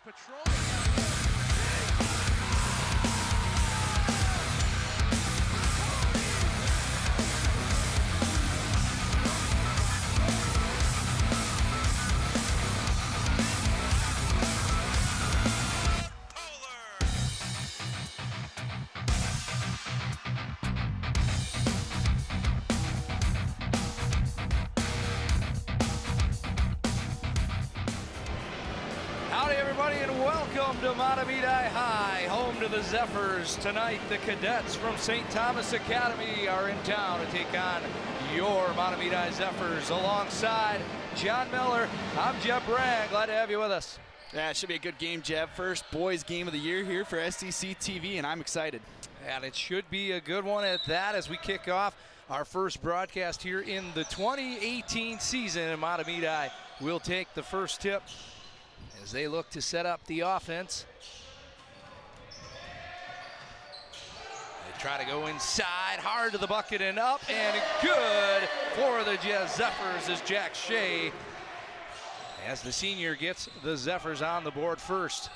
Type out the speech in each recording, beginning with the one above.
patrol. Howdy everybody and welcome to Mahtomedi High, home to the Zephyrs. Tonight the cadets from St. Thomas Academy are in town to take on your Mahtomedi Zephyrs. Alongside John Miller, I'm Jeb Bragg. Glad to have you with us. Yeah, it should be a good game, Jeb. First boys game of the year here for STC TV, and I'm excited. And it should be a good one at that as we kick off our first broadcast here in the 2018 season. And Mahtomedi will take the first tip as they look to set up the offense. They try to go inside, hard to the bucket and up, and good for the Zephyrs as Jack Shea, as the senior gets the Zephyrs on the board first.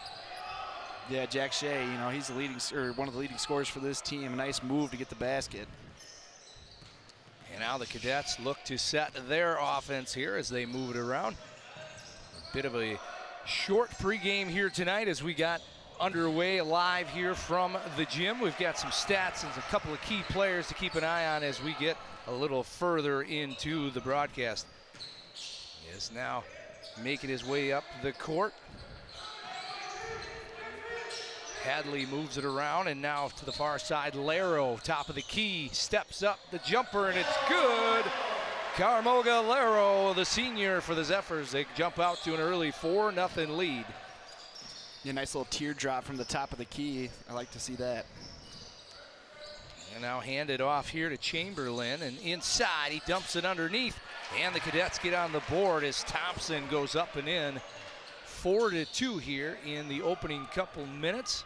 Yeah, Jack Shea, you know, he's the leading, or one of the leading scorers for this team. A nice move to get the basket. And now the cadets look to set their offense here as they move it around. A bit of a short pregame here tonight as we got underway live here from the gym. We've got some stats and a couple of key players to keep an eye on as we get a little further into the broadcast. He is now making his way up the court. Hadley moves it around, and now to the far side, Laro, top of the key, steps up the jumper, and it's good. Carmoga Laro, the senior for the Zephyrs. They jump out to an early 4-0 lead. Yeah, nice little teardrop from the top of the key. I like to see that. And now handed off here to Chamberlain, and inside he dumps it underneath, and the cadets get on the board as Thompson goes up and in. 4-2 here in the opening couple minutes.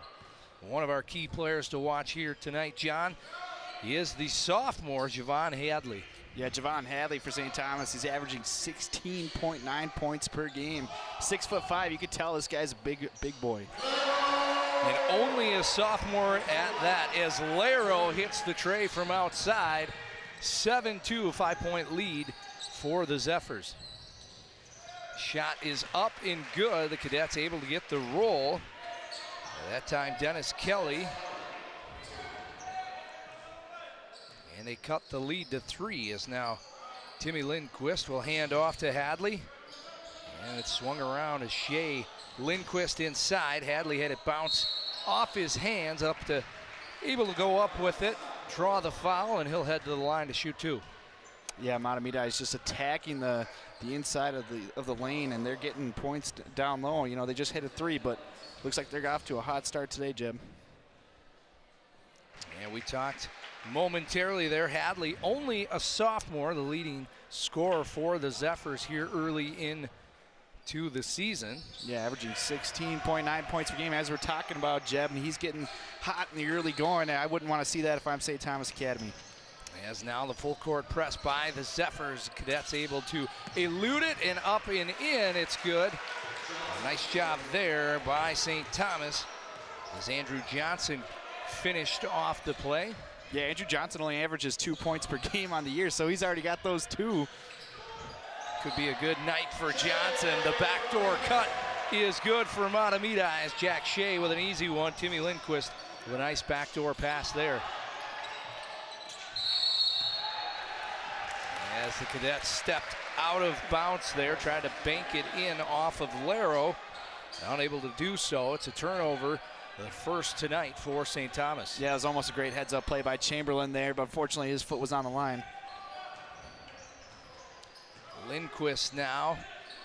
One of our key players to watch here tonight, John, is the sophomore Javon Hadley. Yeah, Javon Hadley for St. Thomas. He's averaging 16.9 points per game. 6'5". You could tell this guy's a big boy. And only a sophomore at that as Laro hits the tray from outside. 7-2, a 5-point lead for the Zephyrs. Shot is up and good. The cadets able to get the roll. That time Dennis Kelly. And they cut the lead to 3 as now Timmy Lindquist will hand off to Hadley. And it's swung around as Shea. Lindquist inside. Hadley had it bounce off his hands up to able to go up with it, draw the foul, and he'll head to the line to shoot 2. Yeah, Mahtomedi is just attacking the inside of the lane, and they're getting points down low. You know, they just hit a 3, but looks like they're off to a hot start today, Jim. And we talked momentarily there. Hadley, only a sophomore, the leading scorer for the Zephyrs here early into the season. Yeah, averaging 16.9 points per game, as we're talking about, Jeb, and he's getting hot in the early going. I wouldn't want to see that if I'm St. Thomas Academy. As now the full court press by the Zephyrs. Cadets able to elude it, and up and in, it's good. A nice job there by St. Thomas as Andrew Johnson finished off the play. Yeah, Andrew Johnson only averages 2 points per game on the year, so he's already got those 2. Could be a good night for Johnson. The backdoor cut is good for Mahtomedi as Jack Shea with an easy one. Timmy Lindquist with a nice backdoor pass there. As the cadets stepped out of bounds there, tried to bank it in off of Laro. Unable to do so. It's a turnover, the first tonight for St. Thomas. Yeah, it was almost a great heads-up play by Chamberlain there, but unfortunately his foot was on the line. Lindquist now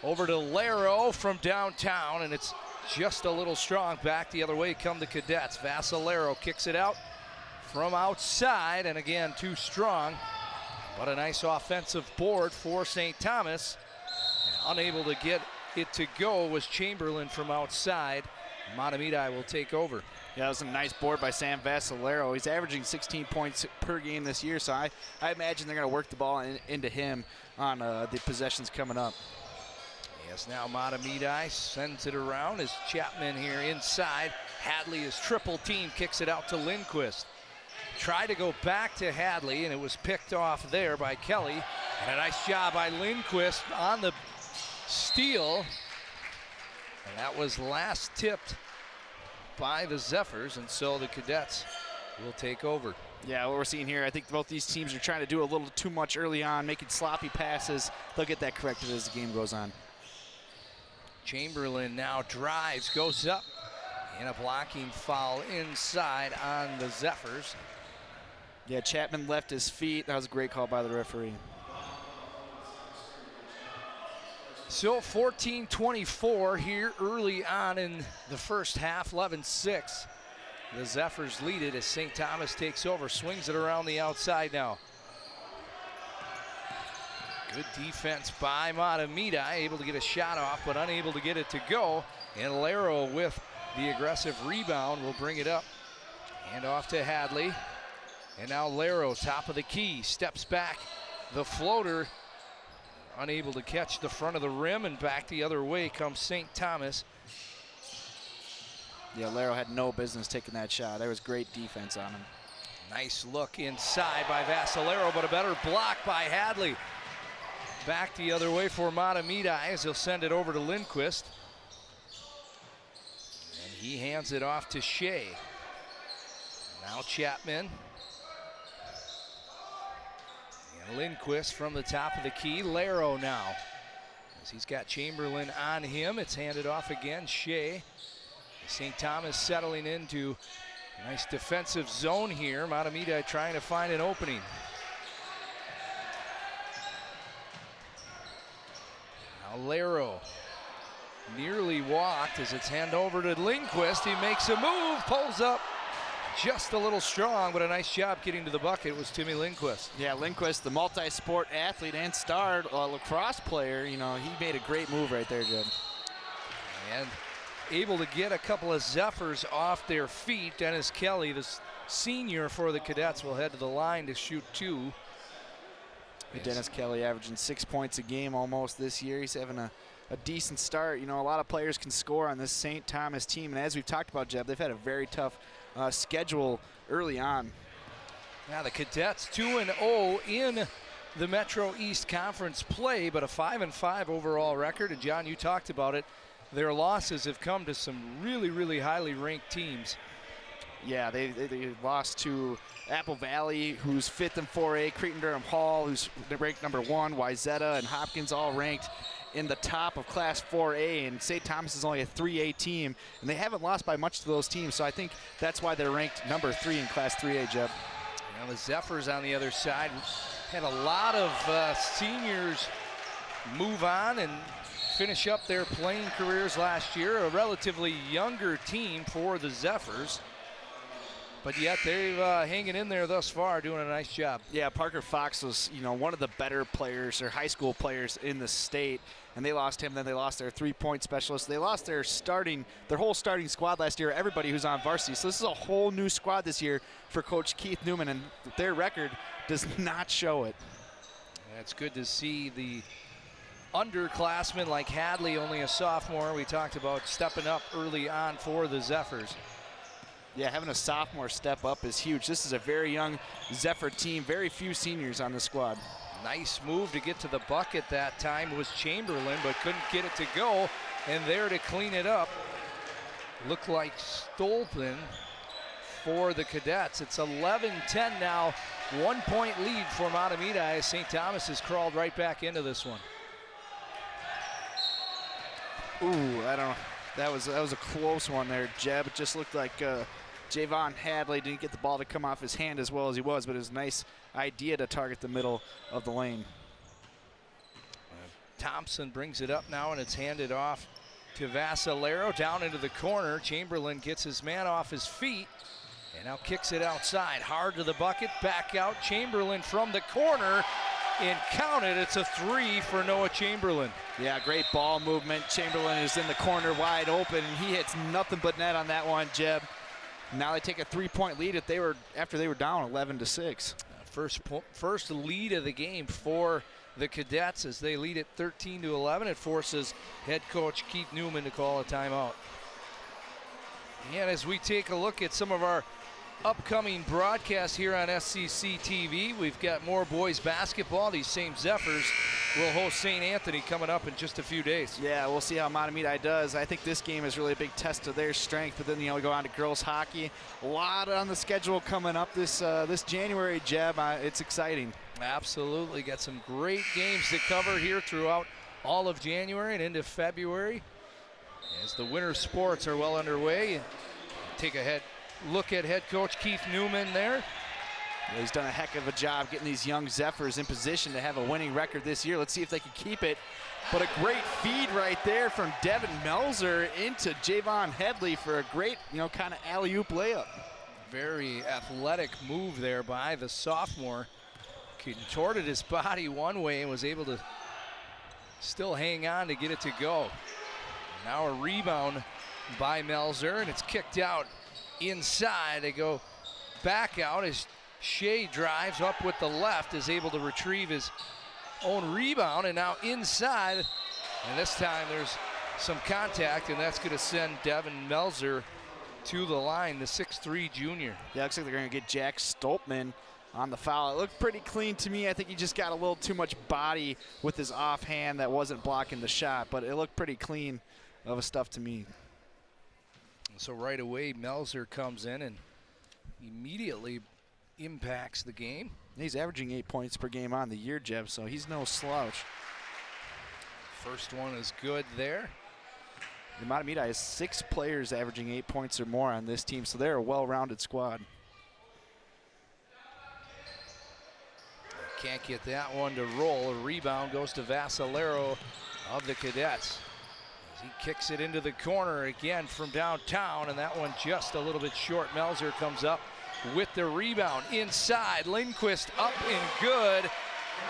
over to Laro from downtown, and it's just a little strong. Back the other way come the cadets. Vassalero kicks it out from outside, and again, too strong. But a nice offensive board for St. Thomas. And unable to get it to go was Chamberlain from outside. Mahtomedi will take over. Yeah, that was a nice board by Sam Vassalero. He's averaging 16 points per game this year, so I imagine they're going to work the ball into him on the possessions coming up. Yes, now Mahtomedi sends it around as Chapman here inside. Hadley is triple team, kicks it out to Lindquist. Tried to go back to Hadley, and it was picked off there by Kelly. And a nice job by Lindquist on the steal. And that was last tipped by the Zephyrs, and so the Cadets will take over. Yeah, what we're seeing here, I think both these teams are trying to do a little too much early on, making sloppy passes. They'll get that corrected as the game goes on. Chamberlain now drives, goes up, and a blocking foul inside on the Zephyrs. Yeah, Chapman left his feet. That was a great call by the referee. So 14-24 here early on in the first half, 11-6. The Zephyrs lead it as St. Thomas takes over, swings it around the outside now. Good defense by Mahtomedi, able to get a shot off, but unable to get it to go. And Laro with the aggressive rebound will bring it up. Hand off to Hadley. And now Laro, top of the key, steps back. The floater, unable to catch the front of the rim, and back the other way comes St. Thomas. Yeah, Laro had no business taking that shot. There was great defense on him. Nice look inside by Vassalero, but a better block by Hadley. Back the other way for Mahtomedi as he'll send it over to Lindquist. And he hands it off to Shea. Now Chapman. And Lindquist from the top of the key. Laro now. As he's got Chamberlain on him, it's handed off again. Shea. St. Thomas settling into a nice defensive zone here. Mahtomedi trying to find an opening. Now Laro nearly walked as it's hand over to Lindquist. He makes a move, pulls up just a little strong, but a nice job getting to the bucket was Timmy Lindquist. Yeah, Lindquist, the multi-sport athlete and star lacrosse player, you know, he made a great move right there, Jed. And able to get a couple of Zephyrs off their feet. Dennis Kelly, the senior for the Cadets, will head to the line to shoot two. Dennis Kelly averaging 6 points a game almost this year. He's having a decent start. You know, a lot of players can score on this St. Thomas team, and as we've talked about, Jeb, they've had a very tough schedule early on. Now the Cadets 2-0 in the Metro East Conference play, but a 5-5 overall record. And John, you talked about it. Their losses have come to some really, really highly ranked teams. Yeah, they lost to Apple Valley, who's 5th in 4A, Cretin-Durham Hall, who's ranked number 1, Wyzetta and Hopkins all ranked in the top of Class 4A, and St. Thomas is only a 3A team, and they haven't lost by much to those teams, so I think that's why they're ranked number 3 in Class 3A, Jeb. Now the Zephyrs on the other side had a lot of seniors move on and finish up their playing careers last year. A relatively younger team for the Zephyrs, but yet they're hanging in there thus far, doing a nice job. Yeah, Parker Fox was, you know, one of the better players or high school players in the state, and they lost him. Then they lost their three-point specialist. They lost their whole starting squad last year, everybody who's on varsity. So this is a whole new squad this year for Coach Keith Newman, and their record does not show it. Yeah, it's good to see the underclassmen like Hadley, only a sophomore, we talked about stepping up early on for the Zephyrs. Yeah, having a sophomore step up is huge. This is a very young Zephyr team, very few seniors on the squad. Nice move to get to the bucket that time was Chamberlain, but couldn't get it to go. And there to clean it up, looked like Stolpen for the Cadets. It's 11-10 now, 1 point lead for Mahtomedi as St. Thomas has crawled right back into this one. Ooh, I don't know. That was a close one there, Jeb. It just looked like Javon Hadley didn't get the ball to come off his hand as well as he was, but it was a nice idea to target the middle of the lane. Thompson brings it up now, and it's handed off to Vassalero down into the corner. Chamberlain gets his man off his feet and now kicks it outside. Hard to the bucket, back out. Chamberlain from the corner, and count it. It's a 3 for Noah Chamberlain. Yeah, great ball movement. Chamberlain is in the corner wide open, and he hits nothing but net on that one, Jeb. Now they take a 3-point lead after they were down 11-6. First lead of the game for the Cadets as they lead it 13-11. It forces head coach Keith Newman to call a timeout. And as we take a look at some of our upcoming broadcasts here on SCC TV, we've got more boys basketball. These same Zephyrs will host St. Anthony coming up in just a few days. Yeah, we'll see how Mahtomedi does. I think this game is really a big test of their strength, but then, we go on to girls hockey. A lot on the schedule coming up this January, Jeb. It's exciting. Absolutely. Got some great games to cover here throughout all of January and into February as the winter sports are well underway. Take a look at head coach Keith Newman there. Yeah, he's done a heck of a job getting these young Zephyrs in position to have a winning record this year. Let's see if they can keep it. But a great feed right there from Devin Melzer into Javon Headley for a great, kind of alley-oop layup. Very athletic move there by the sophomore. Contorted his body one way and was able to still hang on to get it to go. Now a rebound by Melzer, and it's kicked out inside. They go back out as Shea drives up with the left, is able to retrieve his own rebound, and now inside, and this time there's some contact, and that's going to send Devin Melzer to the line, the 6'3" junior. Yeah, looks like they're going to get Jack Stolpman on the foul. It looked pretty clean to me. I think he just got a little too much body with his offhand that wasn't blocking the shot, but it looked pretty clean of a stuff to me. So right away, Melzer comes in and immediately impacts the game. He's averaging 8 points per game on the year, Jeb, so he's no slouch. First one is good there. The Mahtomedi has 6 players averaging 8 points or more on this team, so they're a well-rounded squad. Can't get that one to roll. A rebound goes to Vassalero of the Cadets. As he kicks it into the corner again from downtown, and that one just a little bit short. Melzer comes up with the rebound inside. Lindquist up and good,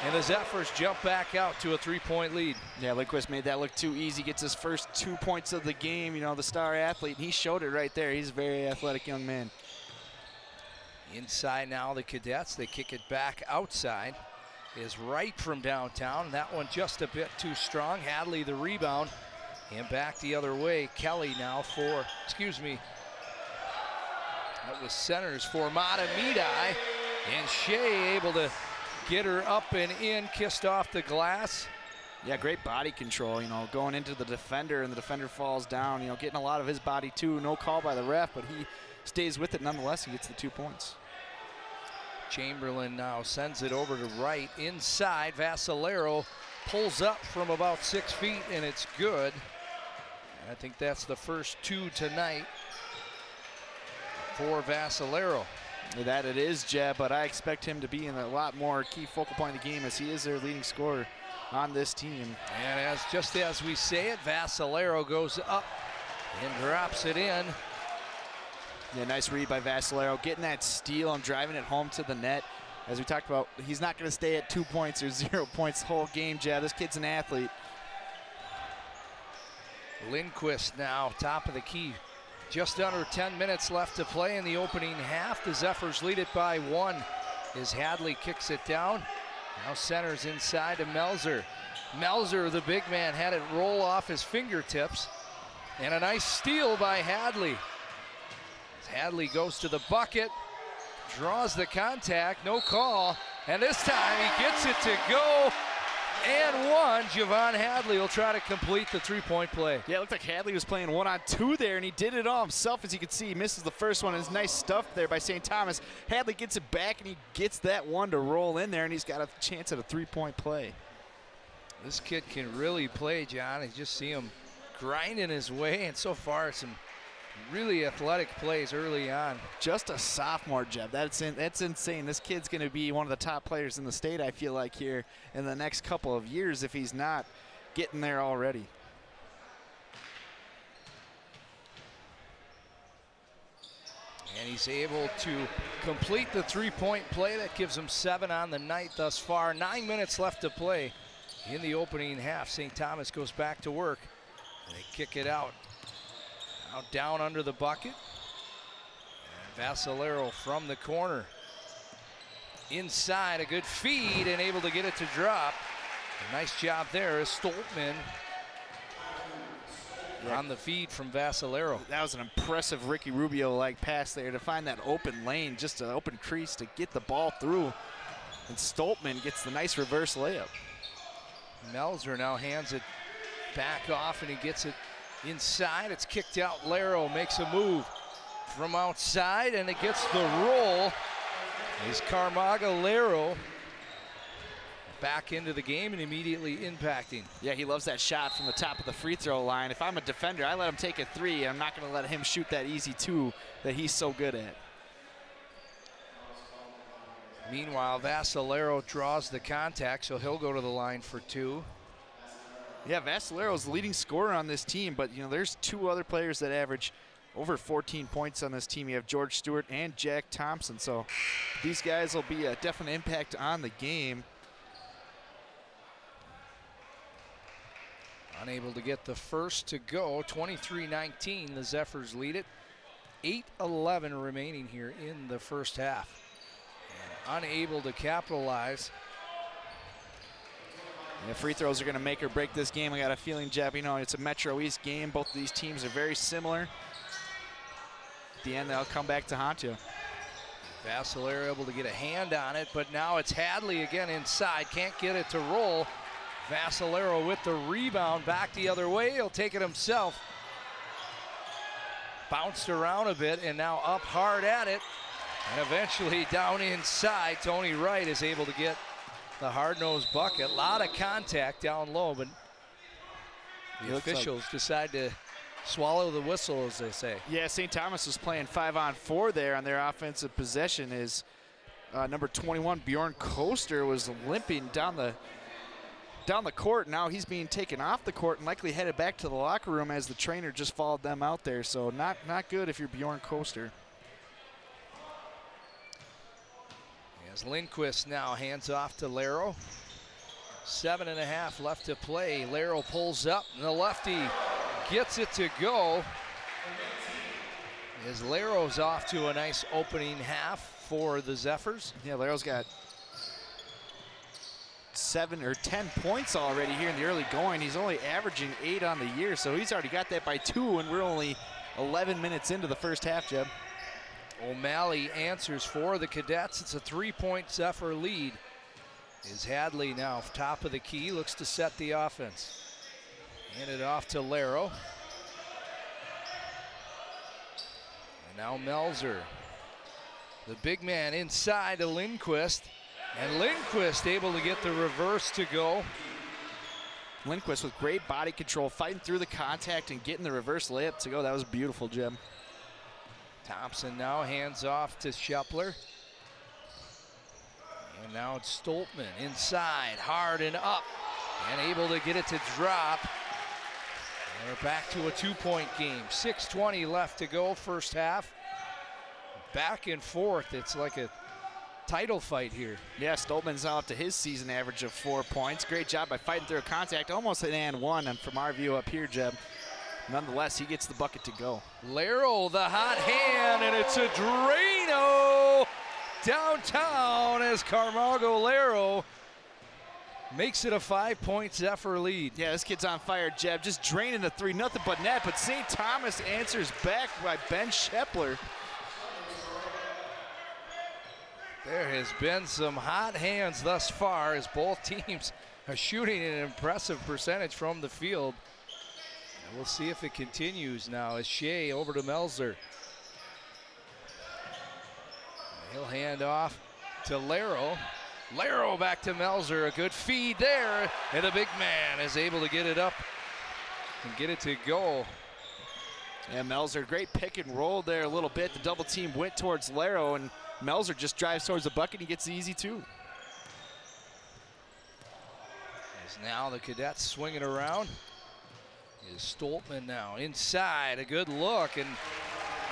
and the Zephyrs jump back out to a 3-point lead. Yeah, Lindquist made that look too easy. Gets his first 2 points of the game. The star athlete. He showed it right there. He's a very athletic young man. Inside now, the Cadets. They kick it back outside. Is right from downtown. That one just a bit too strong. Hadley the rebound. And back the other way. Kelly now that was centers for Mahtomedi. And Shea able to get her up and in, kissed off the glass. Yeah, great body control, going into the defender, and the defender falls down, getting a lot of his body too. No call by the ref, but he stays with it nonetheless. He gets the 2 points. Chamberlain now sends it over to right. Inside, Vassalero pulls up from about 6 feet, and it's good. I think that's the first 2 tonight for Vassalero. That it is, Jeb, but I expect him to be in a lot more key focal point of the game, as he is their leading scorer on this team. And just as we say it, Vassalero goes up and drops it in. Yeah, nice read by Vassalero, getting that steal and driving it home to the net. As we talked about, he's not going to stay at 2 points or 0 points the whole game, Jeb. This kid's an athlete. Lindquist now, top of the key. Just under 10 minutes left to play in the opening half. The Zephyrs lead it by 1 as Hadley kicks it down. Now centers inside to Melzer. Melzer, the big man, had it roll off his fingertips. And a nice steal by Hadley. As Hadley goes to the bucket, draws the contact, no call. And this time he gets it to go. And 1, Javon Hadley will try to complete the 3-point play. Yeah, it looked like Hadley was playing 1-on-2 there, and he did it all himself. As you can see, he misses the first one. It's nice stuff there by St. Thomas. Hadley gets it back, and he gets that one to roll in there, and he's got a chance at a 3-point play. This kid can really play, John. You just see him grinding his way, and so far some really athletic plays early on. Just a sophomore, Jeb. That's insane. This kid's going to be one of the top players in the state, I feel like, here in the next couple of years if he's not getting there already. And he's able to complete the 3-point play. That gives him 7 on the night thus far. 9 minutes left to play in the opening half. St. Thomas goes back to work. They kick it out. Now down under the bucket. And Vassalero from the corner. inside, a good feed and able to get it to drop. A nice job there as Stoltman on the feed from Vassalero. That was an impressive Ricky Rubio-like pass there to find that open lane, just an open crease to get the ball through. And Stoltman gets the nice reverse layup. Melzer now hands it back off and he gets it inside. It's kicked out. Laro makes a move from outside and it gets the roll. Is Carmaga Laro back into the game and immediately impacting. Yeah, he loves that shot from the top of the free throw line. If I'm a defender, I let him take a three. I'm not going to let him shoot that easy two that he's so good at. Meanwhile, Vassalero draws the contact, so he'll go to the line for two. Yeah, Vassalero's the leading scorer on this team, but you know there's two other players that average over 14 points on this team. You have George Stewart and Jack Thompson, so these guys will be a definite impact on the game. Unable to get the first to go. 23-19, the Zephyrs lead it. 8:11 remaining here in the first half. And unable to capitalize. Yeah, free throws are going to make or break this game. I got a feeling, Jeb, you know, it's a Metro East game. Both of these teams are very similar. At the end, they'll come back to haunt you. Vassalero able to get a hand on it, but now it's Hadley again inside. Can't get it to roll. Vassalero with the rebound, back the other way. He'll take it himself. Bounced around a bit and now up hard at it. And eventually down inside, Tony Wright is able to get the hard-nosed bucket. A lot of contact down low, but the officials decide to swallow the whistle, as they say. Yeah, St. Thomas was playing 5-on-4 there on their offensive possession. Is number 21, Bjorn Koster, was limping down the court. Now he's being taken off the court and likely headed back to the locker room as the trainer just followed them out there. So not good if you're Bjorn Koster. As Lindquist now hands off to Laro. 7.5 left to play. Laro pulls up and the lefty gets it to go. As Laro's off to a nice opening half for the Zephyrs. Yeah, Laro's got 7 or 10 points already here in the early going. He's only averaging 8 on the year, so he's already got that by 2, and we're only 11 minutes into the first half, Jeb. O'Malley answers for the Cadets. It's a 3-point Zephyr lead. Is Hadley now top of the key, looks to set the offense. Hand it off to Laro. And now Melzer. The big man inside to Lindquist. And Lindquist able to get the reverse to go. Lindquist with great body control, fighting through the contact and getting the reverse layup to go. That was beautiful, Jim. Thompson now hands off to Schepler. And now it's Stoltman inside, hard and up, and able to get it to drop. And we're back to a 2-point game. 6:20 left to go, first half. Back and forth, it's like a title fight here. Yeah, Stoltman's now up to his season average of 4 points. Great job by fighting through a contact, almost an and one, and from our view up here, Jeb. Nonetheless, he gets the bucket to go. Laro, the hot hand, and it's a Drano downtown as Carmago Laro makes it a 5-point Zephyr lead. Yeah, this kid's on fire, Jeb. Just draining the three, nothing but net, but St. Thomas answers back by Ben Schepler. There has been some hot hands thus far as both teams are shooting an impressive percentage from the field. And we'll see if it continues now as Shea over to Melzer. He'll hand off to Laro. Laro back to Melzer, a good feed there, and the big man is able to get it up and get it to go. And Melzer, great pick and roll there a little bit. The double team went towards Laro, and Melzer just drives towards the bucket and he gets the easy two. As now the Cadets swing it around. Is Stoltman now inside, a good look, and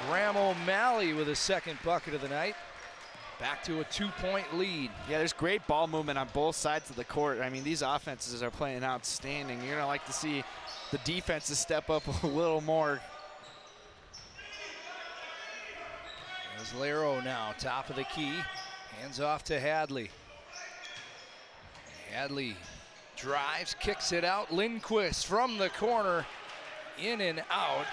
Graham O'Malley with his second bucket of the night. Back to a 2-point lead. Yeah, there's great ball movement on both sides of the court. I mean, these offenses are playing outstanding. You're gonna like to see the defenses step up a little more. There's Laro now, top of the key. Hands off to Hadley. Hadley drives, kicks it out. Lindquist from the corner, in and out.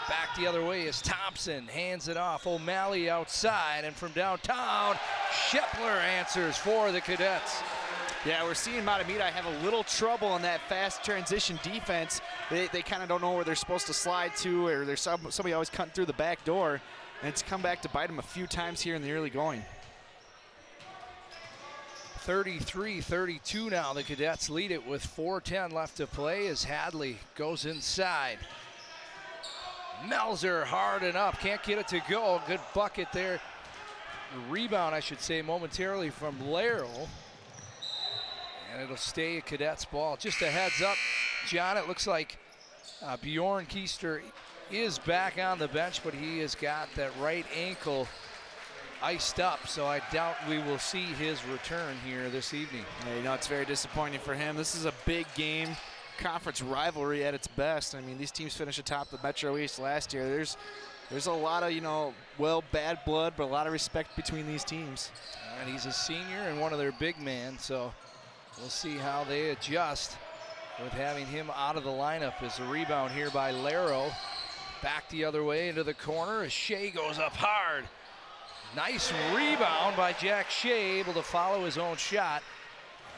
Back the other way is Thompson, hands it off. O'Malley outside, and from downtown, Shepler answers for the Cadets. Yeah, we're seeing Mahtomedi have a little trouble in that fast transition defense. They kind of don't know where they're supposed to slide to, or there's somebody always cutting through the back door, and it's come back to bite them a few times here in the early going. 33-32 now. The Cadets lead it with 4:10 left to play as Hadley goes inside. Melzer hard and up, can't get it to go. Good bucket there. Rebound, I should say, momentarily from Laryl. And it'll stay a Cadets ball. Just a heads up, John, it looks like Bjorn Keister is back on the bench, but he has got that right ankle iced up, so I doubt we will see his return here this evening. Yeah, you know, it's very disappointing for him. This is a big game, conference rivalry at its best. I mean, these teams finished atop the Metro East last year. There's a lot of, you know, bad blood, but a lot of respect between these teams. And he's a senior and one of their big men, so we'll see how they adjust with having him out of the lineup. As a rebound here by Laro. Back the other way into the corner as Shea goes up hard. Nice rebound by Jack Shea, able to follow his own shot.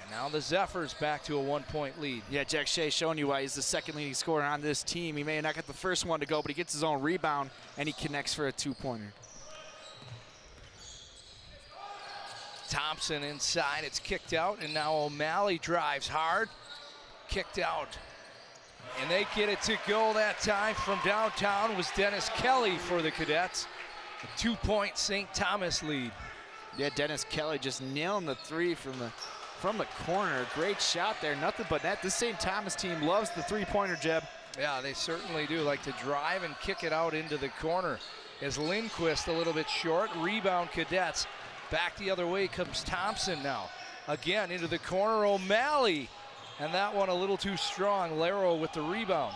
And now the Zephyrs back to a 1-point lead. Yeah, Jack Shea showing you why he's the second leading scorer on this team. He may not get the first one to go, but he gets his own rebound, and he connects for a two-pointer. Thompson inside, it's kicked out, and now O'Malley drives hard. Kicked out. And they get it to go that time. From downtown was Dennis Kelly for the Cadets. A 2-point St. Thomas lead. Yeah, Dennis Kelly just nailing the three from the corner. Great shot there, nothing but net. This St. Thomas team loves the three-pointer, Jeb. Yeah, they certainly do. Like to drive and kick it out into the corner. As Lindquist a little bit short. Rebound Cadets. Back the other way comes Thompson now. Again into the corner, O'Malley. And that one a little too strong. Laro with the rebound.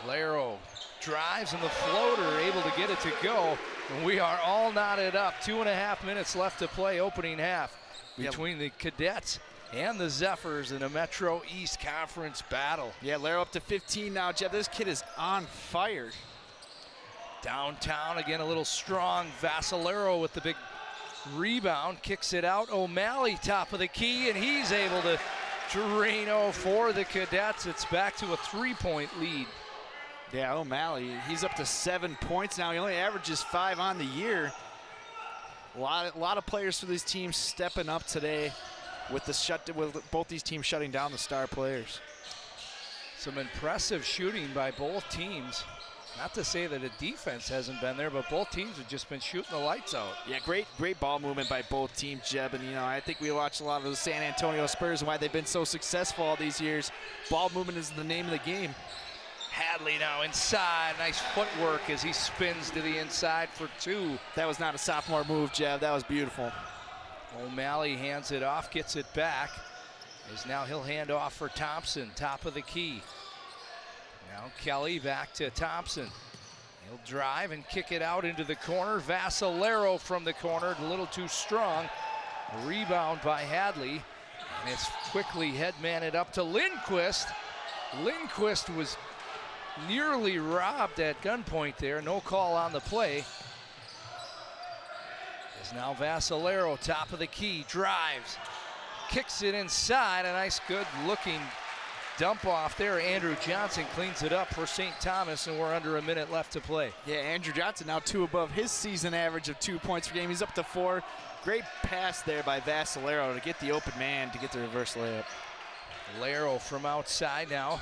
Laro drives and the floater, able to get it to go. And we are all knotted up. 2.5 minutes left to play, opening half, between the Cadets and the Zephyrs in a Metro East Conference battle. Yeah, Laro up to 15 now, Jeb. This kid is on fire. Downtown, again, a little strong. Vassalero with the big rebound, kicks it out. O'Malley top of the key, and he's able to drain for the Cadets. It's back to a 3-point lead. Yeah, O'Malley, he's up to 7 points now. He only averages 5 on the year. A lot of players for these teams stepping up today with both these teams shutting down the star players. Some impressive shooting by both teams. Not to say that the defense hasn't been there, but both teams have just been shooting the lights out. Yeah, great ball movement by both teams, Jeb. And, you know, I think we watched a lot of the San Antonio Spurs and why they've been so successful all these years. Ball movement is the name of the game. Hadley now inside. Nice footwork as he spins to the inside for 2. That was not a sophomore move, Jeb. That was beautiful. O'Malley hands it off, gets it back. As now he'll hand off for Thompson, top of the key. Now Kelly back to Thompson. He'll drive and kick it out into the corner. Vassalero from the corner, a little too strong. A rebound by Hadley. And it's quickly head-maned up to Lindquist. Lindquist was nearly robbed at gunpoint there. No call on the play. As now Vassalero, top of the key, drives. Kicks it inside. A nice, good-looking dump off there. Andrew Johnson cleans it up for St. Thomas, and we're under a minute left to play. Yeah, Andrew Johnson now 2 above his season average of 2 points per game. He's up to 4. Great pass there by Vassalero to get the open man to get the reverse layup. Laro from outside now,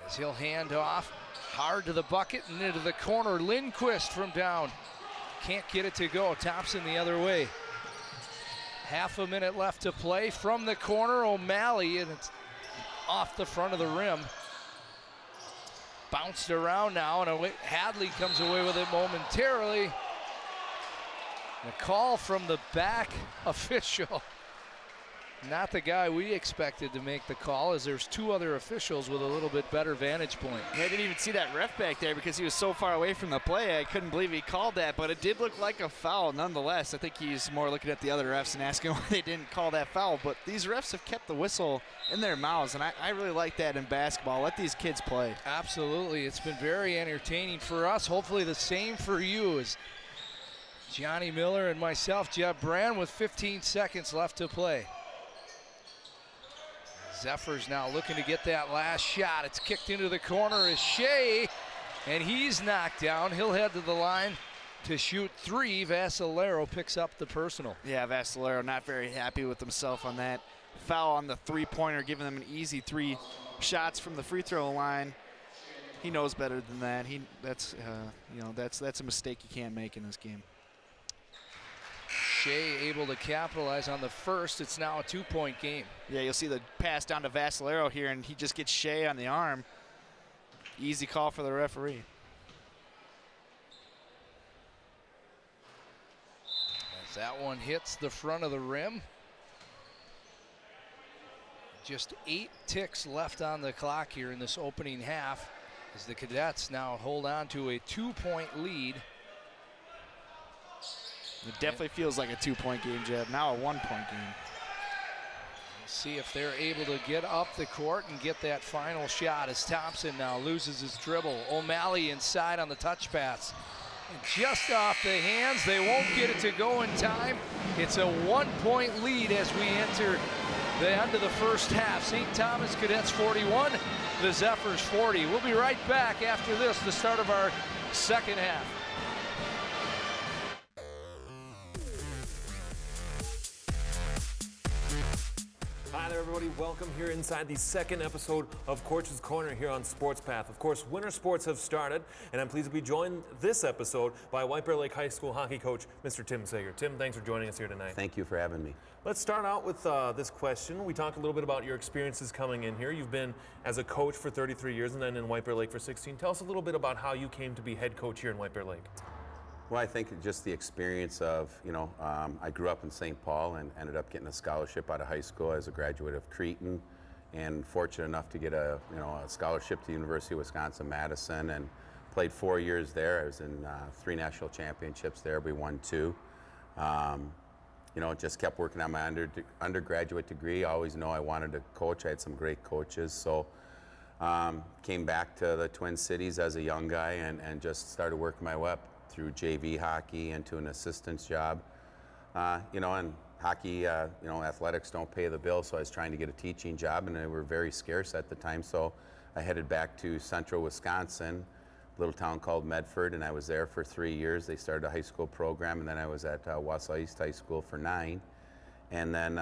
as he'll hand off hard to the bucket and into the corner. Lindquist from down. Can't get it to go. Thompson the other way. Half a minute left to play. From the corner, O'Malley, and it's off the front of the rim. Bounced around now, and Hadley comes away with it momentarily. A call from the back official. Not the guy we expected to make the call, as there's two other officials with a little bit better vantage point. I didn't even see that ref back there because he was so far away from the play. I couldn't believe he called that, but it did look like a foul nonetheless. I think he's more looking at the other refs and asking why they didn't call that foul. But these refs have kept the whistle in their mouths, and I really like that in basketball. Let these kids play. Absolutely. It's been very entertaining for us. Hopefully the same for you, as Johnny Miller and myself, Jeb Brand, with 15 seconds left to play. Zephyrs now looking to get that last shot. It's kicked into the corner as Shea, and he's knocked down. He'll head to the line to shoot three. Vassalero picks up the personal. Yeah, Vassalero not very happy with himself on that foul on the three-pointer, giving them an easy 3 shots from the free throw line. He knows better than that. That's a mistake you can't make in this game. Shea able to capitalize on the first. It's now a 2-point game. Yeah, you'll see the pass down to Vassalero here, and he just gets Shea on the arm. Easy call for the referee. As that one hits the front of the rim. Just 8 ticks left on the clock here in this opening half, as the Cadets now hold on to a 2-point lead. It definitely feels like a 2-point game, Jeb. Now a 1-point game. We'll see if they're able to get up the court and get that final shot, as Thompson now loses his dribble. O'Malley inside on the touch pass. And just off the hands, they won't get it to go in time. It's a 1-point lead as we enter the end of the first half. St. Thomas Cadets 41, the Zephyrs 40. We'll be right back after this, the start of our second half. Hi there, everybody. Welcome here inside the second episode of Coach's Corner here on Sports Path. Of course, winter sports have started, and I'm pleased to be joined this episode by White Bear Lake High School hockey coach, Mr. Tim Sager. Tim, thanks for joining us here tonight. Thank you for having me. Let's start out with this question. We talked a little bit about your experiences coming in here. You've been as a coach for 33 years and then in White Bear Lake for 16. Tell us a little bit about how you came to be head coach here in White Bear Lake. Well, I think just the experience of, I grew up in St. Paul and ended up getting a scholarship out of high school as a graduate of Cretin, and fortunate enough to get a scholarship to the University of Wisconsin-Madison, and played 4 years there. I was in 3 national championships there. We won 2. Just kept working on my undergraduate degree. I always know I wanted to coach. I had some great coaches. So came back to the Twin Cities as a young guy and just started working my way up through JV hockey into an assistant's job. And hockey, athletics don't pay the bill, so I was trying to get a teaching job, and they were very scarce at the time. So I headed back to central Wisconsin, a little town called Medford, and I was there for 3 years. They started a high school program, and then I was at Wausau East High School for 9. And then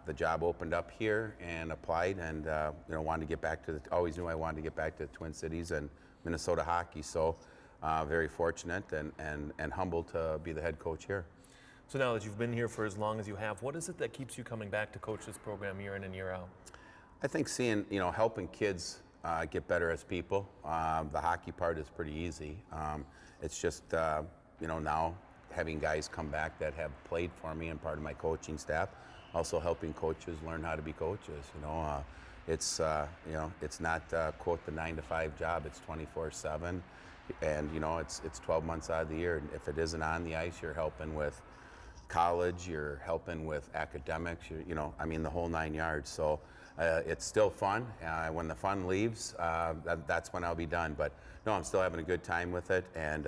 the job opened up here, and applied, and wanted to get back to always knew I wanted to get back to the Twin Cities and Minnesota hockey. So very fortunate and humbled to be the head coach here. So now that you've been here for as long as you have, what is it that keeps you coming back to coach this program year in and year out? I think seeing, helping kids get better as people. The hockey part is pretty easy. It's just, now having guys come back that have played for me and part of my coaching staff, also helping coaches learn how to be coaches. It's not, quote, the 9-to-5 job. It's 24/7. And, it's 12 months out of the year. And if it isn't on the ice, you're helping with college, you're helping with academics, the whole 9 yards. So it's still fun. When the fun leaves, that's when I'll be done. But no, I'm still having a good time with it. And,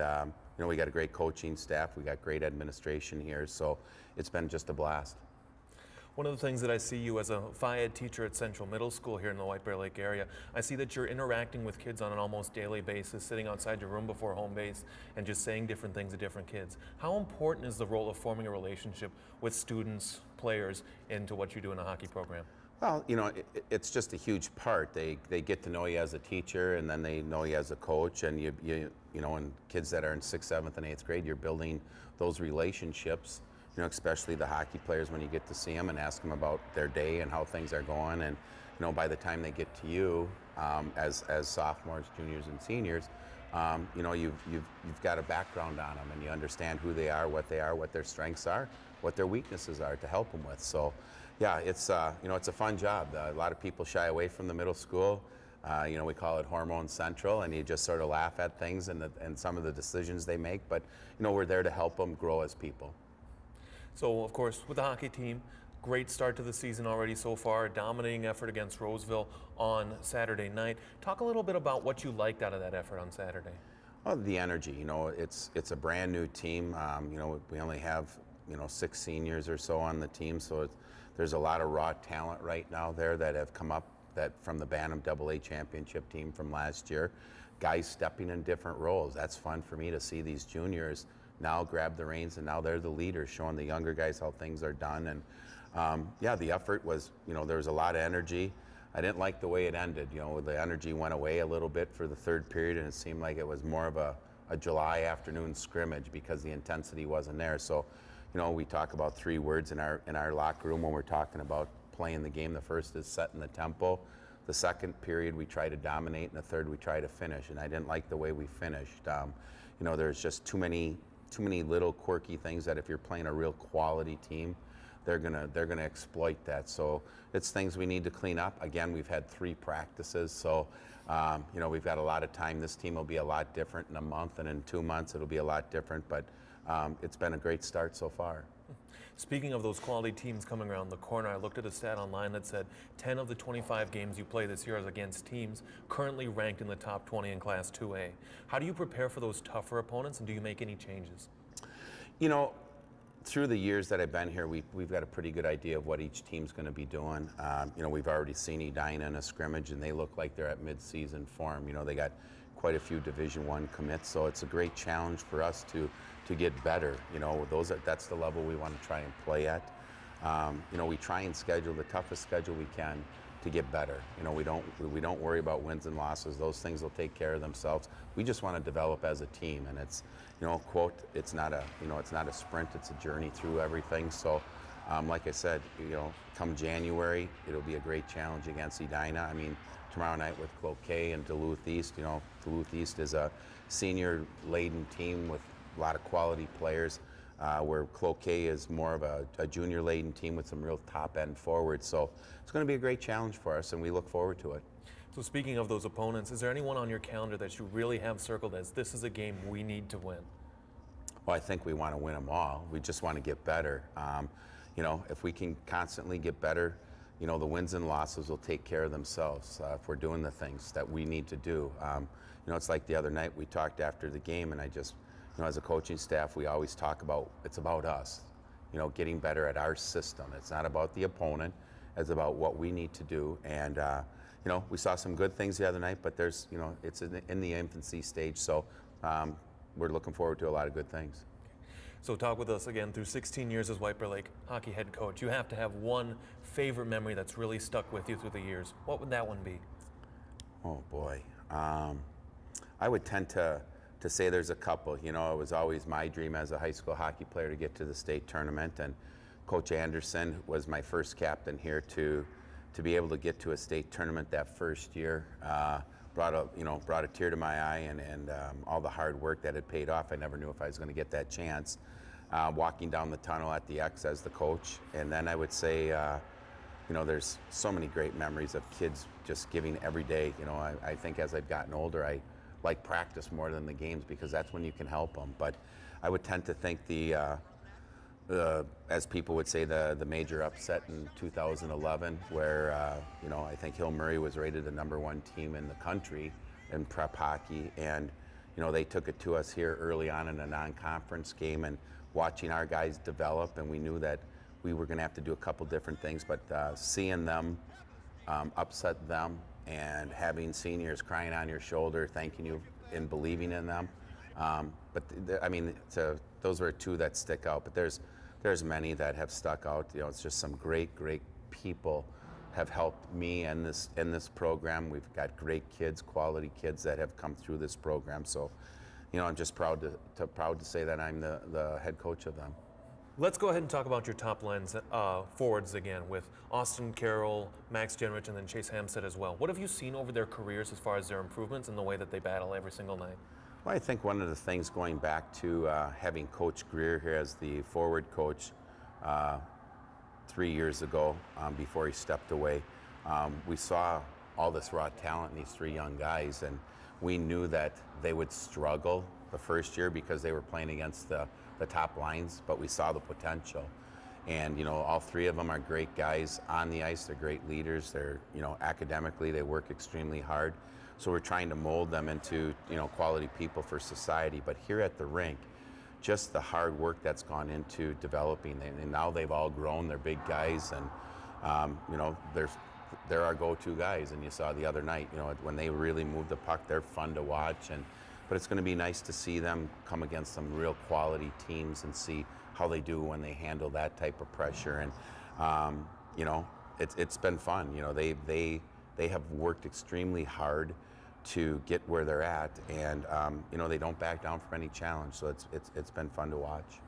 we got a great coaching staff. We got great administration here. So it's been just a blast. One of the things that I see you as a Phi-Ed teacher at Central Middle School here in the White Bear Lake area, I see that you're interacting with kids on an almost daily basis, sitting outside your room before home base and just saying different things to different kids. How important is the role of forming a relationship with students, players, into what you do in a hockey program? Well, it's just a huge part. They get to know you as a teacher, and then they know you as a coach, and and kids that are in 6th, 7th, and 8th grade, you're building those relationships. Especially the hockey players, when you get to see them and ask them about their day and how things are going. And, by the time they get to you, as sophomores, juniors, and seniors, you've got a background on them, and you understand who they are, what their strengths are, what their weaknesses are to help them with. So, yeah, it's it's a fun job. A lot of people shy away from the middle school. We call it hormone central, and you just sort of laugh at things and some of the decisions they make. But we're there to help them grow as people. So, of course, with the hockey team, great start to the season already so far, a dominating effort against Roseville on Saturday night. Talk a little bit about what you liked out of that effort on Saturday. Well, the energy, it's a brand new team. We only have, 6 seniors or so on the team, so there's a lot of raw talent right now there that have come up from the Bantam AA championship team from last year. Guys stepping in different roles. That's fun for me to see these juniors now grab the reins, and now they're the leaders, showing the younger guys how things are done. And the effort was, there was a lot of energy. I didn't like the way it ended. The energy went away a little bit for the third period, and it seemed like it was more of a July afternoon scrimmage because the intensity wasn't there. So, we talk about 3 words in our locker room when we're talking about playing the game. The first is setting the tempo. The second period we try to dominate, and the third we try to finish. And I didn't like the way we finished. There's just too many little quirky things that if you're playing a real quality team, they're gonna exploit that. So it's things we need to clean up. Again, we've had 3 practices, so we've got a lot of time. This team will be a lot different in a month, and in 2 months it'll be a lot different. But it's been a great start so far. Speaking of those quality teams coming around the corner, I looked at a stat online that said 10 of the 25 games you play this year is against teams currently ranked in the top 20 in Class 2A. How do you prepare for those tougher opponents, and do you make any changes? Through the years that I've been here, we've got a pretty good idea of what each team's going to be doing. We've already seen Edina in a scrimmage, and they look like they're at mid-season form. They got quite a few Division I commits, so it's a great challenge for us to get better. That's the level we want to try and play at. We try and schedule the toughest schedule we can to get better. We don't worry about wins and losses. Those things will take care of themselves. We just want to develop as a team, and it's quote, it's not a sprint, it's a journey through everything. So like I said, come January, it'll be a great challenge against Edina. I mean, tomorrow night with Cloquet and Duluth East. Duluth East is a senior laden team with a lot of quality players, where Cloquet is more of a junior laden team with some real top end forwards. So it's going to be a great challenge for us, and we look forward to it. So speaking of those opponents, is there anyone on your calendar that you really have circled as this is a game we need to win? Well, I think we want to win them all. We just want to get better. If we can constantly get better, the wins and losses will take care of themselves if we're doing the things that we need to do. It's like the other night we talked after the game, and I just, as a coaching staff, we always talk about it's about us, getting better at our system. It's not about the opponent. It's about what we need to do. And, we saw some good things the other night, but there's, it's in the infancy stage. So we're looking forward to a lot of good things. So talk with us again. Through 16 years as White Bear Lake hockey head coach, you have to have one favorite memory that's really stuck with you through the years. What would that one be? Oh boy, I would tend to say there's a couple. It was always my dream as a high school hockey player to get to the state tournament, and Coach Anderson was my first captain here to be able to get to a state tournament that first year. Brought a tear to my eye, and all the hard work that had paid off. I never knew if I was going to get that chance. Walking down the tunnel at the X as the coach, and then I would say, there's so many great memories of kids just giving every day. I think as I've gotten older, I like practice more than the games because that's when you can help them. But I would tend to think as people would say, the major upset in 2011, where I think Hill Murray was rated the #1 team in the country in prep hockey, and they took it to us here early on in a non-conference game, and watching our guys develop, and we knew that we were going to have to do a couple different things, but seeing them upset them and having seniors crying on your shoulder, thanking you and believing in them. Those were 2 that stick out, but there's many that have stuck out. It's just some great people have helped me in this program. We've got great kids, quality kids that have come through this program. So, I'm just proud to say that I'm the head coach of them. Let's go ahead and talk about your top lines forwards again with Austin Carroll, Max Jenrich, and then Chase Hampstead as well. What have you seen over their careers as far as their improvements and the way that they battle every single night? Well, I think one of the things going back to having Coach Greer here as the forward coach 3 years ago, before he stepped away, we saw all this raw talent in these 3 young guys, and we knew that they would struggle the first year because they were playing against the top lines, but we saw the potential. And, you know, all 3 of them are great guys on the ice. They're great leaders. They're, you know, academically, they work extremely hard. So we're trying to mold them into, you know, quality people for society. But here at the rink, just the hard work that's gone into developing them. And now they've all grown. They're big guys, and, you know, they're our go-to guys. And you saw the other night, you know, when they really move the puck, they're fun to watch. But it's going to be nice to see them come against some real quality teams and see how they do when they handle that type of pressure. And you know, it's been fun. You know, they have worked extremely hard to get where they're at, and you know, they don't back down from any challenge. So it's been fun to watch.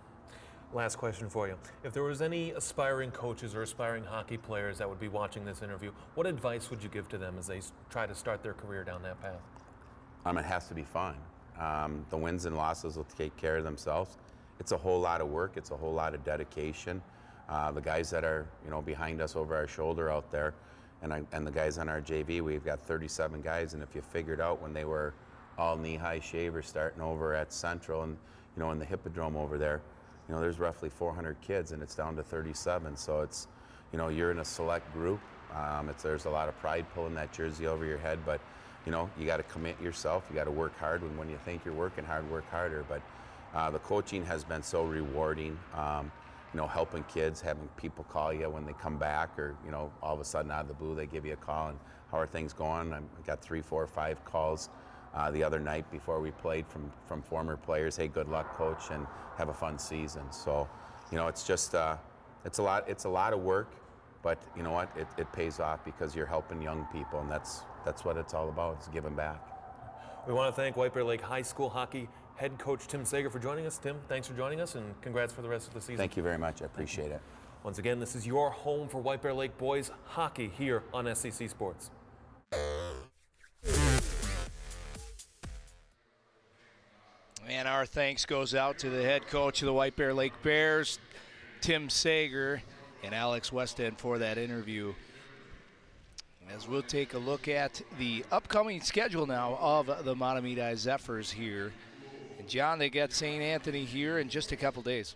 Last question for you. If there was any aspiring coaches or aspiring hockey players that would be watching this interview, what advice would you give to them as they try to start their career down that path? It has to be fun. The wins and losses will take care of themselves. It's a whole lot of work. It's a whole lot of dedication. The guys that are, you know, behind us over our shoulder out there, and the guys on our JV, we've got 37 guys. And if you figured out when they were all knee-high shavers starting over at Central and, you know, in the Hippodrome over there, you know, there's roughly 400 kids, and it's down to 37. So it's, you know, you're in a select group. There's a lot of pride pulling that jersey over your head, but, you know, you got to commit yourself. You got to work hard when you think you're working hard, work harder. But the coaching has been so rewarding. You know, helping kids, having people call you when they come back, or, you know, all of a sudden out of the blue they give you a call and how are things going. I got 3, 4, 5 calls the other night before we played from former players. Hey, good luck, coach, and have a fun season. So, you know, it's just it's a lot of work, but you know what? It pays off because you're helping young people, and that's what it's all about. It's giving back. We want to thank White Bear Lake High School hockey head coach Tim Sager for joining us. Tim, thanks for joining us, and congrats for the rest of the season. Thank you very much. I appreciate it. Once again, this is your home for White Bear Lake boys hockey here on SCC Sports. And our thanks goes out to the head coach of the White Bear Lake Bears, Tim Sager, and Alex Westhead for that interview. As we'll take a look at the upcoming schedule now of the Mahtomedi Zephyrs here. And John, they get St. Anthony here in just a couple days.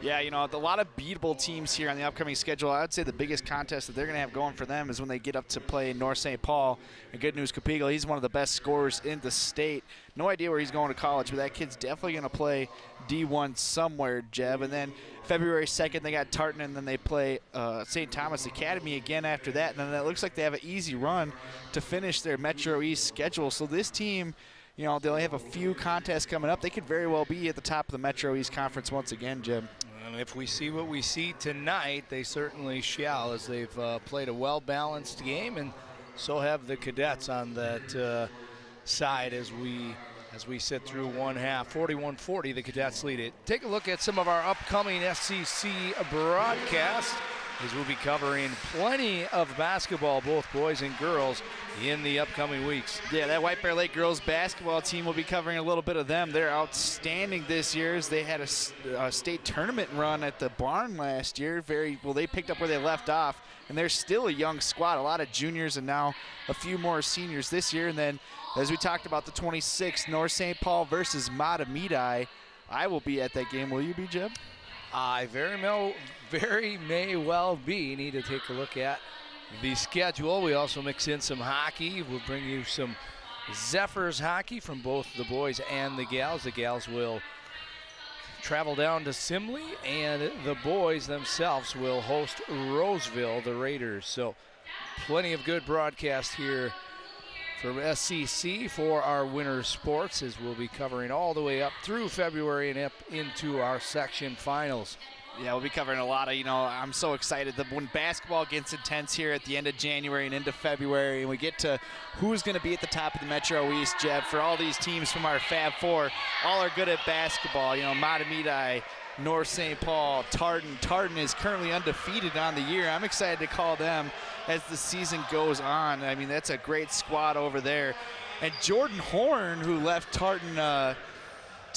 Yeah, you know, a lot of beatable teams here on the upcoming schedule. I would say the biggest contest that they're going to have going for them is when they get up to play North St. Paul. And good news, Capigal, he's one of the best scorers in the state. No idea where he's going to college, but that kid's definitely going to play D1 somewhere, Jeb. And then February 2nd, they got Tartan, and then they play St. Thomas Academy again after that. And then it looks like they have an easy run to finish their Metro East schedule. So this team, you know, they'll have a few contests coming up. They could very well be at the top of the Metro East Conference once again, Jim. And if we see what we see tonight, they certainly shall, as they've played a well-balanced game, and so have the Cadets on that side as we sit through one half. 41-40, the Cadets lead it. Take a look at some of our upcoming SCC broadcasts, as we'll be covering plenty of basketball, both boys and girls, in the upcoming weeks. Yeah, that White Bear Lake girls basketball team will be covering a little bit of them. They're outstanding this year as they had a state tournament run at the barn last year. They picked up where they left off, and they're still a young squad. A lot of juniors and now a few more seniors this year. And then, as we talked about, the 26th, North St. Paul versus Mahtomedi. I will be at that game. Will you be, Jeb? I very may well be. Need to take a look at the schedule. We also mix in some hockey. We'll bring you some Zephyrs hockey from both the boys and the gals. The gals will travel down to Simley, and the boys themselves will host Roseville, the Raiders. So plenty of good broadcast here from SCC for our winter sports, as we'll be covering all the way up through February and up into our section finals. Yeah, we'll be covering a lot of, you know, I'm so excited that when basketball gets intense here at the end of January and into February, and we get to who's going to be at the top of the Metro East, Jeb, for all these teams from our Fab Four, all are good at basketball. You know, Mahtomedi, North St. Paul, Tartan. Tartan is currently undefeated on the year. I'm excited to call them as the season goes on. I mean, that's a great squad over there. And Jordan Horn, who left Tartan to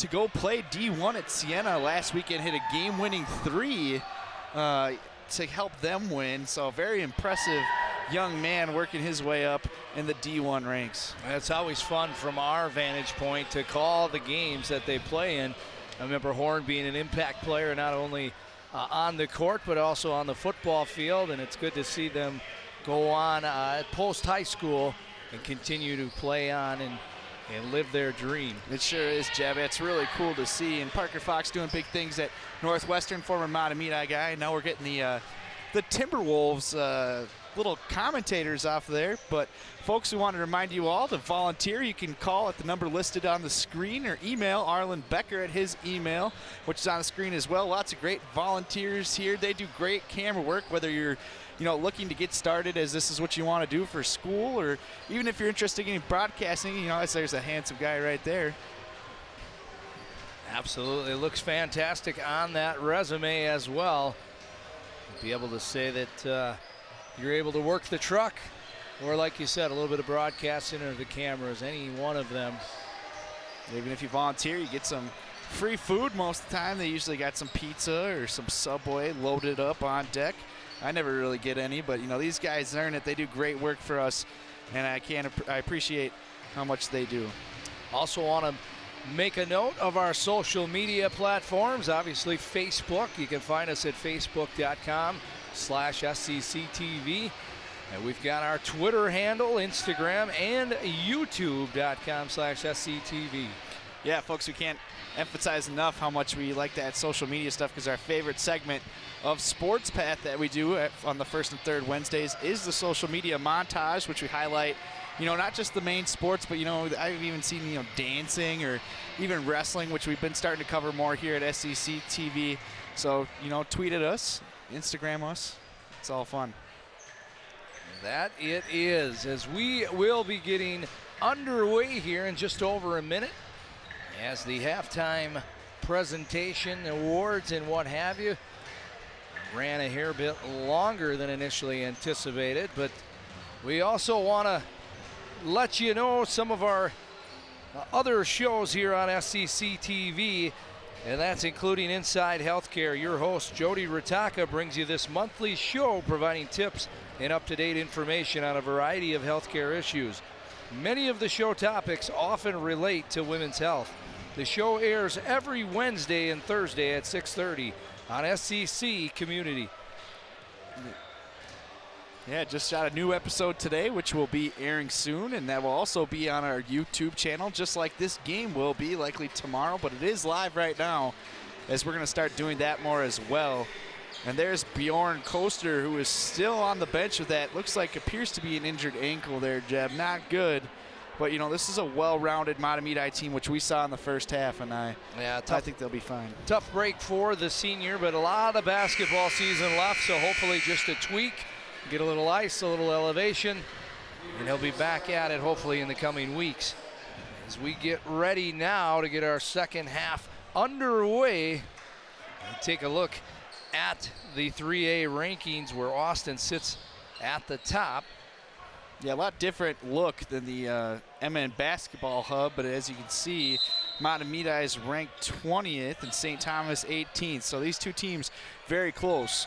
go play D1 at Siena last weekend, hit a game-winning 3 to help them win. So very impressive young man working his way up in the D1 ranks. It's always fun from our vantage point to call the games that they play in. I remember Horn being an impact player not only on the court but also on the football field, and it's good to see them go on post-high school and continue to play on and live their dream. It sure is, Jeb. It's really cool to see. And Parker Fox doing big things at Northwestern, former Mahtomedi guy. Now we're getting the Timberwolves little commentators off there. But folks, we want to remind you all to volunteer. You can call at the number listed on the screen or email Arlen Becker at his email, which is on the screen as well. Lots of great volunteers here. They do great camera work, whether you're looking to get started as this is what you want to do for school, or even if you're interested in broadcasting, there's a handsome guy right there. Absolutely, looks fantastic on that resume as well. Be able to say that you're able to work the truck, or like you said, a little bit of broadcasting or the cameras, any one of them. Even if you volunteer, you get some free food most of the time. They usually got some pizza or some Subway loaded up on deck. I never really get any, but these guys earn it. They do great work for us, and I appreciate how much they do. Also want to make a note of our social media platforms. Obviously Facebook, you can find us at facebook.com/SCCTV, and we've got our Twitter handle, Instagram, and youtube.com/SCTV. Yeah, folks, we can't emphasize enough how much we like that social media stuff, because our favorite segment of Sports Path that we do on the first and third Wednesdays is the social media montage, which we highlight, not just the main sports, but, I've even seen, dancing or even wrestling, which we've been starting to cover more here at SCC TV. So, tweet at us, Instagram us. It's all fun. That it is, as we will be getting underway here in just over a minute, as the halftime presentation, awards, and what have you ran a hair bit longer than initially anticipated, but we also want to let you know some of our other shows here on SCC TV, and that's including Inside Healthcare. Your host, Jody Ritaka, brings you this monthly show providing tips and up-to-date information on a variety of healthcare issues. Many of the show topics often relate to women's health. The show airs every Wednesday and Thursday at 6:30 on SCC Community. Yeah, just shot a new episode today, which will be airing soon, and that will also be on our YouTube channel, just like this game will be likely tomorrow, but it is live right now, as we're going to start doing that more as well. And there's Bjorn Koster, who is still on the bench with that. Looks like appears to be an injured ankle there, Jeb. Not good. But, this is a well-rounded Mahtomedi team, which we saw in the first half, and I think they'll be fine. Tough break for the senior, but a lot of basketball season left, so hopefully just a tweak, get a little ice, a little elevation, and he'll be back at it hopefully in the coming weeks. As we get ready now to get our second half underway, and take a look at the 3A rankings where Austin sits at the top. Yeah, a lot different look than the MN Basketball Hub, but as you can see, Mahtomedi is ranked 20th and St. Thomas 18th. So these two teams very close.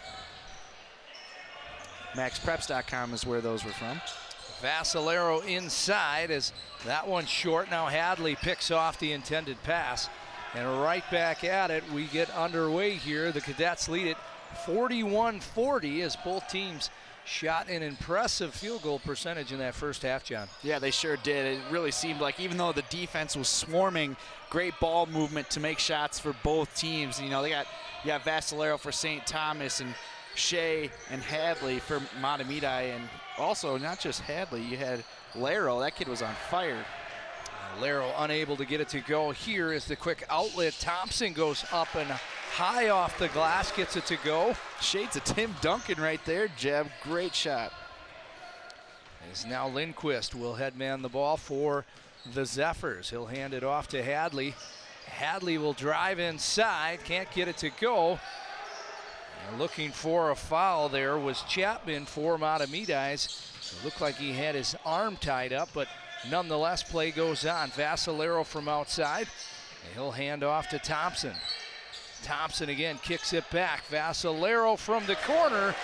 MaxPreps.com is where those were from. Vassalero inside as that one short. Now Hadley picks off the intended pass. And right back at it, we get underway here. The Cadets lead it 41-40 as both teams shot an impressive field goal percentage in that first half, John. Yeah, they sure did. It really seemed like even though the defense was swarming, great ball movement to make shots for both teams. You got Vassalero for St. Thomas and Shea and Hadley for Mahtomedi. And also, not just Hadley, you had Laro. That kid was on fire. Laro unable to get it to go. Here is the quick outlet. Thompson goes up and high off the glass, gets it to go. Shades of Tim Duncan right there, Jeb. Great shot. As now Lindquist will headman the ball for the Zephyrs. He'll hand it off to Hadley. Hadley will drive inside, can't get it to go. And looking for a foul there was Chapman for Mahtomedi's. It looked like he had his arm tied up, but nonetheless, play goes on. Vassalero from outside, and he'll hand off to Thompson. Thompson again kicks it back. Vassalero from the corner,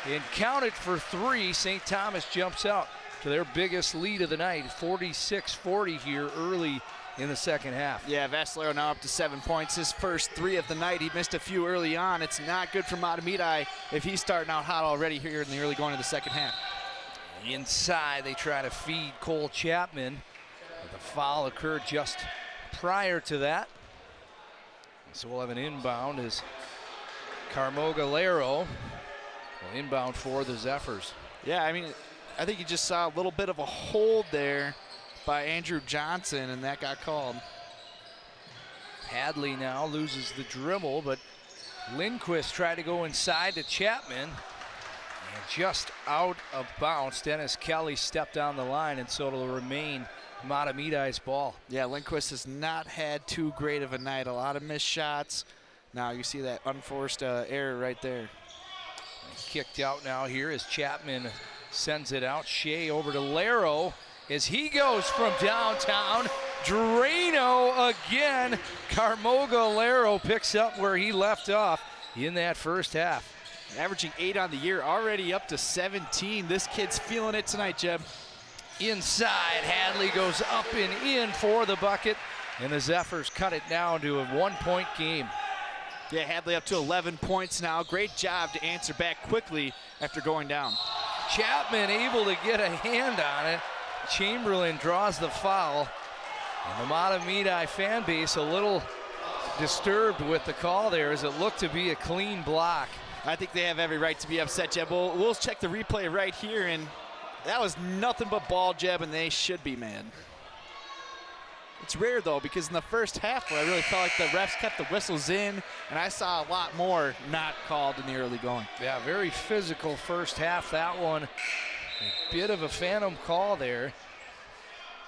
and counted for 3. St. Thomas jumps out to their biggest lead of the night, 46-40 here early in the second half. Yeah, Vassalero now up to 7 points. His first 3 of the night. He missed a few early on. It's not good for Mahtomedi if he's starting out hot already here in the early going of the second half. Inside, they try to feed Cole Chapman. But the foul occurred just prior to that. So we'll have an inbound as Carmogalero will inbound for the Zephyrs. Yeah, I mean, I think you just saw a little bit of a hold there by Andrew Johnson, and that got called. Hadley now loses the dribble, but Lindquist tried to go inside to Chapman. And just out of bounds. Dennis Kelly stepped on the line, and so it'll remain Mahtomedi's ball. Yeah, Lindquist has not had too great of a night. A lot of missed shots. Now you see that unforced error right there. Kicked out now here as Chapman sends it out. Shea over to Lero as he goes from downtown. Drano again. Carmogalero picks up where he left off in that first half. Averaging 8 on the year, already up to 17. This kid's feeling it tonight, Jeb. Inside, Hadley goes up and in for the bucket, and the Zephyrs cut it down to a 1-point game. Yeah, Hadley up to 11 points now. Great job to answer back quickly after going down. Chapman able to get a hand on it. Chamberlain draws the foul. And the Mahtomedi fan base a little disturbed with the call there as it looked to be a clean block. I think they have every right to be upset, Jeb. We'll check the replay right here, and that was nothing but ball, Jeb, and they should be mad. It's rare, though, because in the first half, I really felt like the refs kept the whistles in, and I saw a lot more not called in the early going. Yeah, very physical first half. That one, a bit of a phantom call there.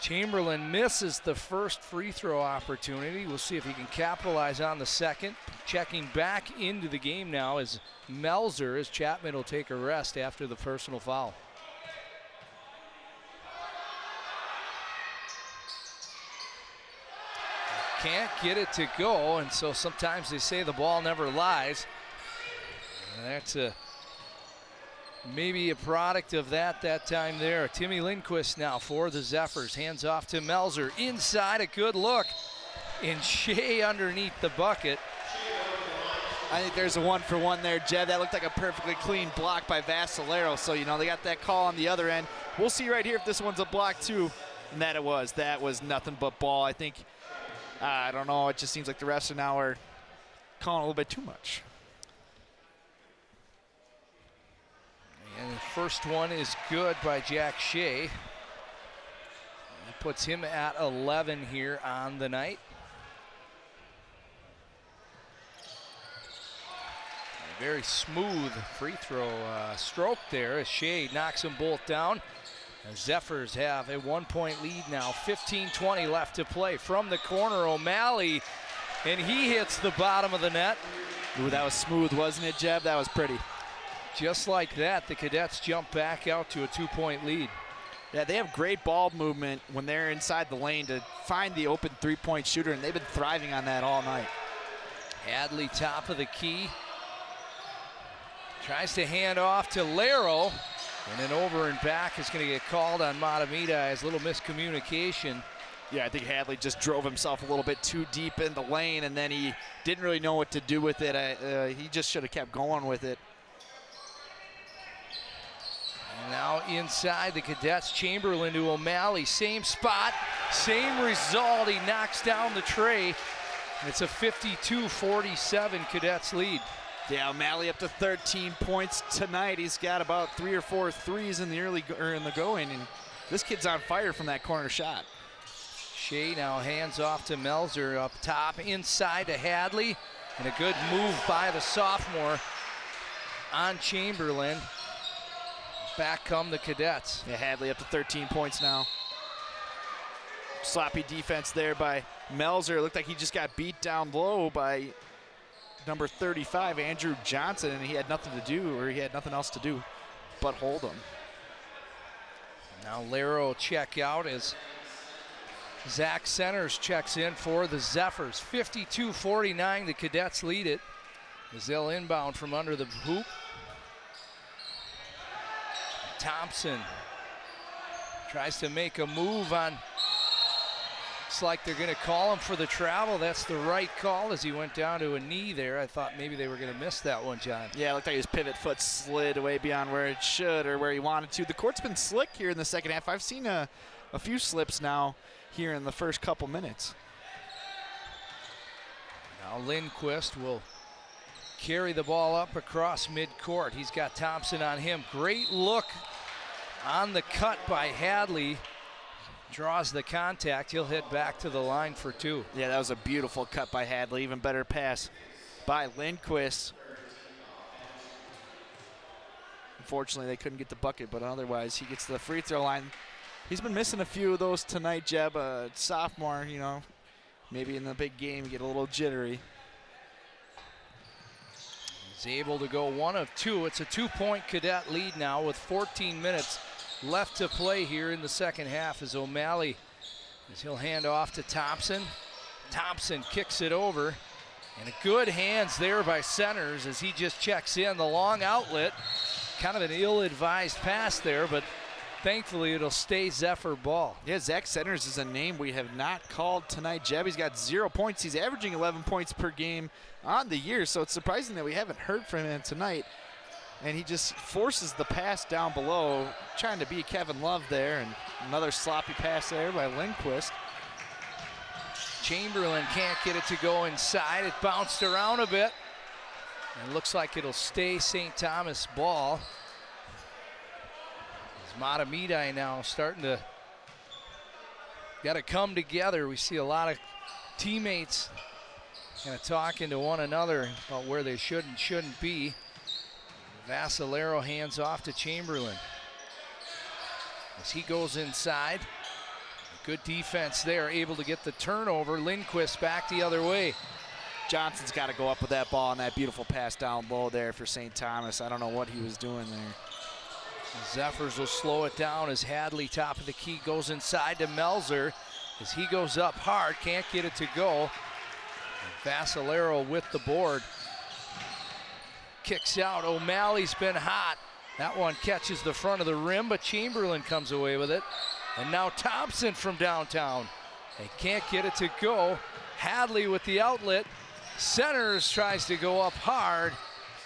Chamberlain misses the first free throw opportunity. We'll see if he can capitalize on the second. Checking back into the game now is Melzer, as Chapman will take a rest after the personal foul. Can't get it to go, and so sometimes they say the ball never lies. And that's maybe a product of that time there. Timmy Lindquist now for the Zephyrs. Hands off to Melzer. Inside, a good look. And Shea underneath the bucket. I think there's a 1-for-1 there, Jeb. That looked like a perfectly clean block by Vassalero. So, you know, they got that call on the other end. We'll see right here if this one's a block too. And that it was. That was nothing but ball. I think, I don't know, it just seems like the refs now are calling a little bit too much. And the first one is good by Jack Shea. That puts him at 11 here on the night. A very smooth free throw stroke there as Shea knocks them both down. The Zephyrs have a 1-point lead now, 15-20 left to play. From the corner, O'Malley, and he hits the bottom of the net. Ooh, that was smooth, wasn't it, Jeb? That was pretty. Just like that, the Cadets jump back out to a 2-point lead. Yeah, they have great ball movement when they're inside the lane to find the open three-point shooter, and they've been thriving on that all night. Hadley top of the key. Tries to hand off to Lero, and then over and back is going to get called on Mahtomedi as a little miscommunication. Yeah, I think Hadley just drove himself a little bit too deep in the lane, and then he didn't really know what to do with it. He just should have kept going with it. And now inside the Cadets, Chamberlain to O'Malley. Same spot, same result. He knocks down the tray. And it's a 52-47 Cadets lead. Yeah, O'Malley up to 13 points tonight. He's got about 3 or 4 threes in the in the going, and this kid's on fire from that corner shot. Shea now hands off to Melzer up top, inside to Hadley, and a good move by the sophomore on Chamberlain. Back come the Cadets. Yeah, Hadley up to 13 points now. Sloppy defense there by Melzer. It looked like he just got beat down low by number 35, Andrew Johnson, and he had nothing to do, or he had nothing else to do but hold him. Now Laro check out as Zach Centers checks in for the Zephyrs. 52-49, the Cadets lead it as they'll inbound from under the hoop. Thompson tries to make a move on, looks like they're gonna call him for the travel. That's the right call as he went down to a knee there. I thought maybe they were gonna miss that one, John. Yeah, it looked like his pivot foot slid way beyond where it should or where he wanted to. The court's been slick here in the second half. I've seen a few slips now here in the first couple minutes. Now Lindquist will carry the ball up across midcourt. He's got Thompson on him. Great look on the cut by Hadley. Draws the contact. He'll head back to the line for two. Yeah, that was a beautiful cut by Hadley. Even better pass by Lindquist. Unfortunately, they couldn't get the bucket, but otherwise he gets to the free throw line. He's been missing a few of those tonight, Jeb. Sophomore, you know, maybe in the big game get a little jittery. He's able to go 1 of 2. It's a 2-point Cadet lead now with 14 minutes left to play here in the second half as O'Malley, as he'll hand off to Thompson. Thompson kicks it over, and a good hands there by Centers as he just checks in the long outlet. Kind of an ill-advised pass there, but thankfully it'll stay Zephyr ball. Yeah, Zach Centers is a name we have not called tonight, Jeb. He's got 0 points. He's averaging 11 points per game on the year, so it's surprising that we haven't heard from him tonight. And he just forces the pass down below, trying to be Kevin Love there, and another sloppy pass there by Lindquist. Chamberlain can't get it to go inside. It bounced around a bit, and looks like it'll stay St. Thomas ball. Mahtomedi now starting to got to come together. We see a lot of teammates kind of talking to one another about where they should and shouldn't be. Vassalero hands off to Chamberlain as he goes inside. Good defense there, able to get the turnover. Lindquist back the other way. Johnson's got to go up with that ball and that beautiful pass down low there for St. Thomas. I don't know what he was doing there. The Zephyrs will slow it down as Hadley, top of the key, goes inside to Melzer as he goes up hard, can't get it to go. Vassalero with the board. Kicks out. O'Malley's been hot. That one catches the front of the rim, but Chamberlain comes away with it. And now Thompson from downtown. They can't get it to go. Hadley with the outlet. Centers tries to go up hard,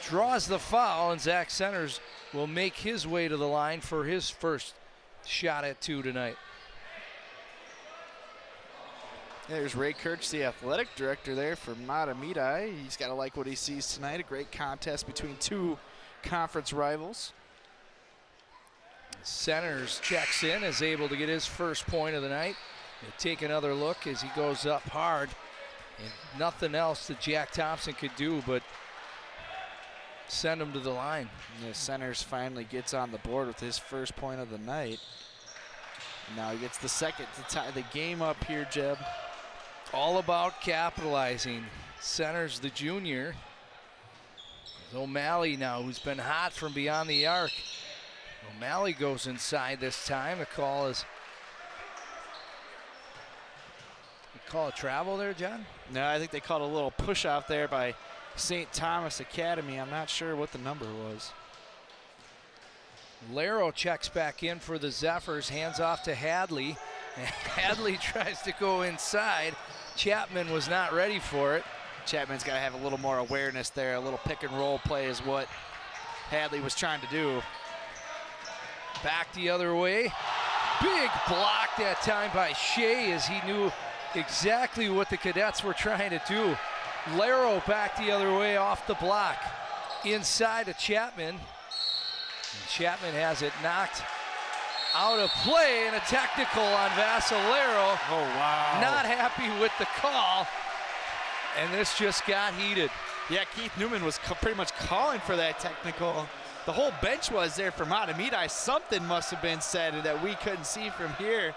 draws the foul, and Zach Centers will make his way to the line for his first shot at 2 tonight. There's Ray Kirch, the athletic director there for Mahtomedi. He's got to like what he sees tonight, a great contest between two conference rivals. Centers checks in, is able to get his first point of the night. He'll take another look as he goes up hard. And nothing else that Jack Thompson could do but send him to the line. And the Centers finally gets on the board with his first point of the night. Now he gets the second to tie the game up here, Jeb. All about capitalizing. Centers, the junior. O'Malley now, who's been hot from beyond the arc. O'Malley goes inside this time. The call is, call a travel there, John? No, I think they called a little push out there by St. Thomas Academy. I'm not sure what the number was. Laro checks back in for the Zephyrs, hands off to Hadley. And Hadley tries to go inside. Chapman was not ready for it. Chapman's got to have a little more awareness there. A little pick and roll play is what Hadley was trying to do. Back the other way. Big block that time by Shea as he knew exactly what the Cadets were trying to do. Laro back the other way off the block. Inside to Chapman. And Chapman has it knocked out of play, and a technical on Vassalero. Oh, wow. Not happy with the call, and this just got heated. Yeah, Keith Newman was pretty much calling for that technical. The whole bench was there for Mahtomedi. Something must have been said that we couldn't see from here.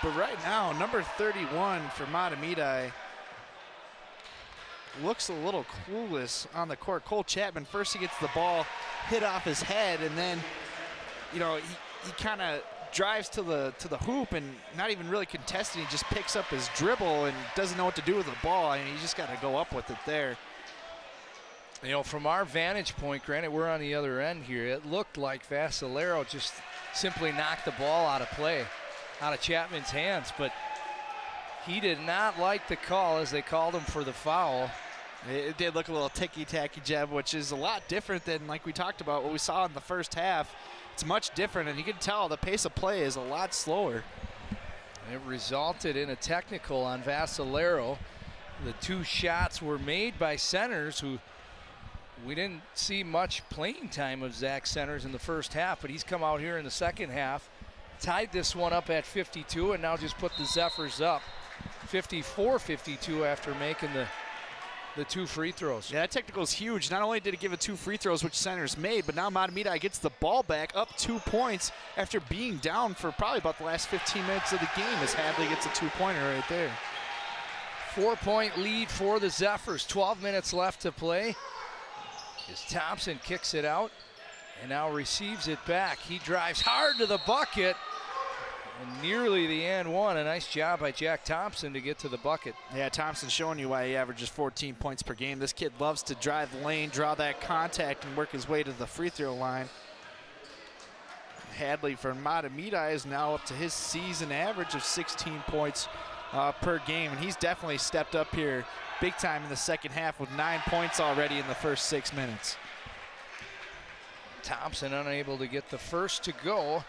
But right now, number 31 for Mahtomedi looks a little clueless on the court. Cole Chapman, first he gets the ball hit off his head, and then, you know, he kind of drives to the hoop and not even really contesting. He just picks up his dribble and doesn't know what to do with the ball. I mean, you just got to go up with it there. You know, from our vantage point, granted we're on the other end here, it looked like Vassalero just simply knocked the ball out of play, out of Chapman's hands, but he did not like the call as they called him for the foul. It did look a little ticky-tacky, Jeb, which is a lot different than, like we talked about, what we saw in the first half. It's much different, and you can tell the pace of play is a lot slower. It resulted in a technical on Vassalero. The two shots were made by Centers, who we didn't see much playing time of Zach Centers in the first half, but he's come out here in the second half, tied this one up at 52, and now just put the Zephyrs up 54-52 after making the two free throws. Yeah, that technical is huge. Not only did it give it 2 free throws, which Centers made, but now Mahtomedi gets the ball back up 2 points after being down for probably about the last 15 minutes of the game as Hadley gets a 2-pointer right there. 4-point lead for the Zephyrs. 12 minutes left to play. As Thompson kicks it out and now receives it back. He drives hard to the bucket and nearly the and one. A nice job by Jack Thompson to get to the bucket. Yeah, Thompson showing you why he averages 14 points per game. This kid loves to drive the lane, draw that contact, and work his way to the free throw line. Hadley for Mahtomedi is now up to his season average of 16 points per game, and he's definitely stepped up here big time in the second half with 9 points already in the first 6 minutes. Thompson unable to get the first to go.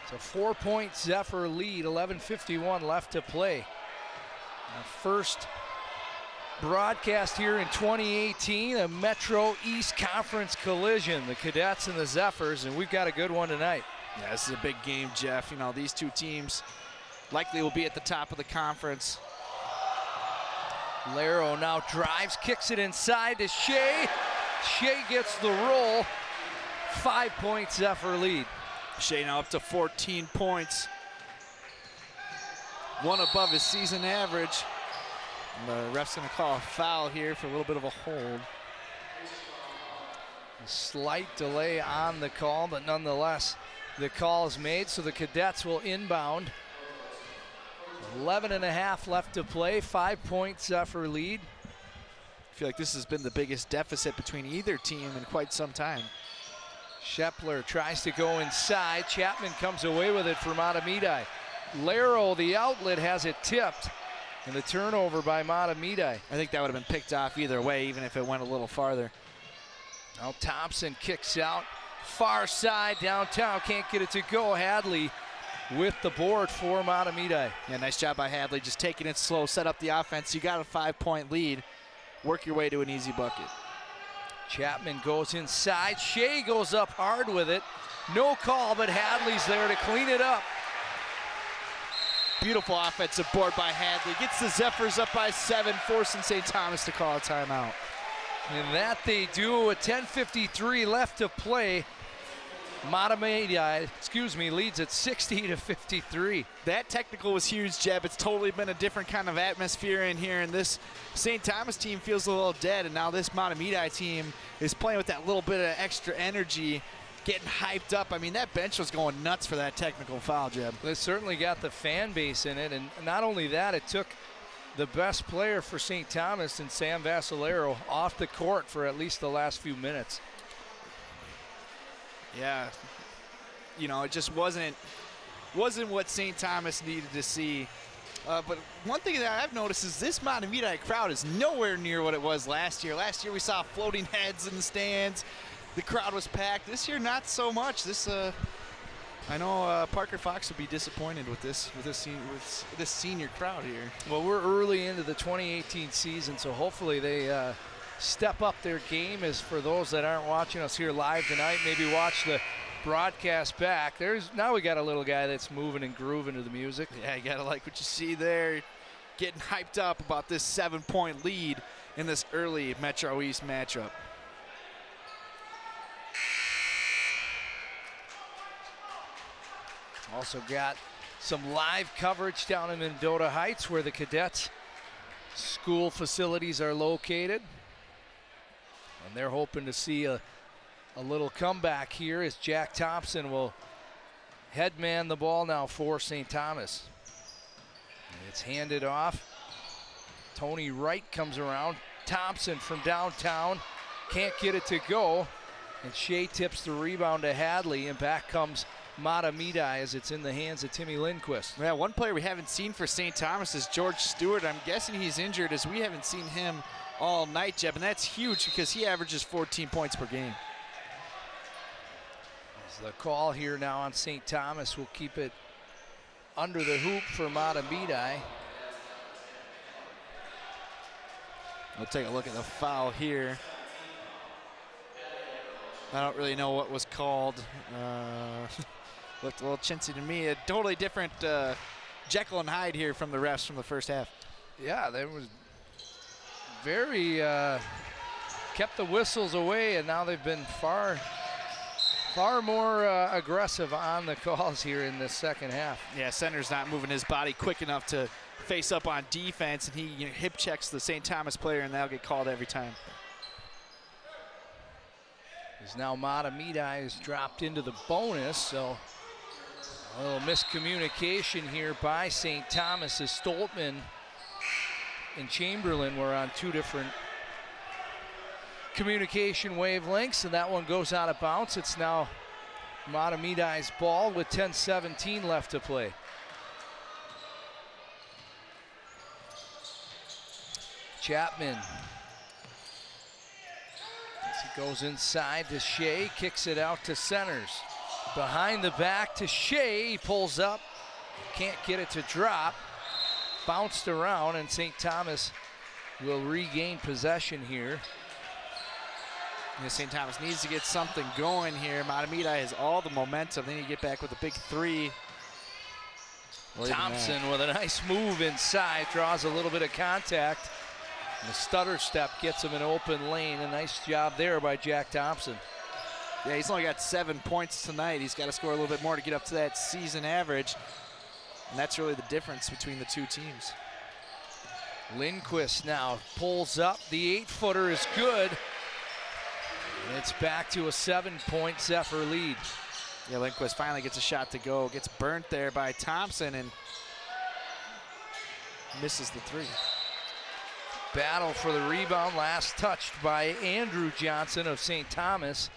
It's a 4-point Zephyr lead, 11:51 left to play. Our first broadcast here in 2018, a Metro East Conference collision, the Cadets and the Zephyrs, and we've got a good one tonight. Yeah, this is a big game, Jeff. You know, these two teams likely will be at the top of the conference. Laro now drives, kicks it inside to Shea. Shea gets the roll. 5-point Zephyr lead. Shea now up to 14 points. One above his season average. And the ref's gonna call a foul here for a little bit of a hold. A slight delay on the call, but nonetheless, the call is made, so the Cadets will inbound. 11.5 left to play, 5-point Zephyr lead. I feel like this has been the biggest deficit between either team in quite some time. Shepler tries to go inside. Chapman comes away with it for Mahtomedi. Laro, the outlet, has it tipped. And the turnover by Mahtomedi. I think that would have been picked off either way, even if it went a little farther. Now Thompson kicks out. Far side downtown, can't get it to go. Hadley with the board for Mahtomedi. Yeah, nice job by Hadley, just taking it slow, set up the offense. You got a 5-point lead. Work your way to an easy bucket. Chapman goes inside. Shea goes up hard with it. No call, but Hadley's there to clean it up. Beautiful offensive board by Hadley. Gets the Zephyrs up by 7, forcing St. Thomas to call a timeout. And that they do with 10:53 left to play. Mahtomedi, leads at 60-53. That technical was huge, Jeb. It's totally been a different kind of atmosphere in here, and this St. Thomas team feels a little dead, and now this Mahtomedi team is playing with that little bit of extra energy, getting hyped up. I mean, that bench was going nuts for that technical foul, Jeb. They certainly got the fan base in it, and not only that, it took the best player for St. Thomas and Sam Vassalero off the court for at least the last few minutes. Yeah, you know, it just wasn't what St. Thomas needed to see. But one thing that I've noticed is this Mahtomedi crowd is nowhere near what it was last year. Last year we saw floating heads in the stands. The crowd was packed. This year, not so much. I know Parker Fox will be disappointed with this senior crowd here. Well, we're early into the 2018 season, so hopefully they step up their game. As for those that aren't watching us here live tonight, maybe watch the broadcast back. Now we got a little guy that's moving and grooving to the music. Yeah, you gotta like what you see there. Getting hyped up about this 7-point lead in this early Metro East matchup. Also got some live coverage down in Mendota Heights where the Cadets school facilities are located. And they're hoping to see a little comeback here as Jack Thompson will headman the ball now for St. Thomas. It's handed off. Tony Wright comes around. Thompson from downtown can't get it to go. And Shea tips the rebound to Hadley, and back comes Mahtomedi as it's in the hands of Timmy Lindquist. Yeah, one player we haven't seen for St. Thomas is George Stewart. I'm guessing he's injured as we haven't seen him all night, Jeb, and that's huge because he averages 14 points per game. As the call here now on St. Thomas will keep it under the hoop for Mahtomedi. We'll take a look at the foul here. I don't really know what was called. Looked a little chintzy to me. A totally different Jekyll and Hyde here from the refs from the first half. Yeah, there was very kept the whistles away, and now they've been far more aggressive on the calls here in this second half. Yeah, center's not moving his body quick enough to face up on defense, and he hip checks the St. Thomas player, and that'll get called every time. As now Mahtomedi is dropped into the bonus, so a little miscommunication here by St. Thomas as Stoltman and Chamberlain were on two different communication wavelengths, and that one goes out of bounds. It's now Mahtomedi's ball with 10:17 left to play. Chapman. As he goes inside to Shea, kicks it out to Centers. Behind the back to Shea, he pulls up, can't get it to drop. Bounced around, and St. Thomas will regain possession here. Yeah, St. Thomas needs to get something going here. Mahtomedi has all the momentum. They need to get back with a big three. Thompson with a nice move inside, draws a little bit of contact. And the stutter step gets him an open lane. A nice job there by Jack Thompson. Yeah, he's only got 7 points tonight. He's got to score a little bit more to get up to that season average. And that's really the difference between the two teams. Lindquist now pulls up. The 8-footer is good. And it's back to a 7-point Zephyr lead. Yeah, Lindquist finally gets a shot to go. Gets burnt there by Thompson and misses the three. Battle for the rebound, last touched by Andrew Johnson of St. Thomas.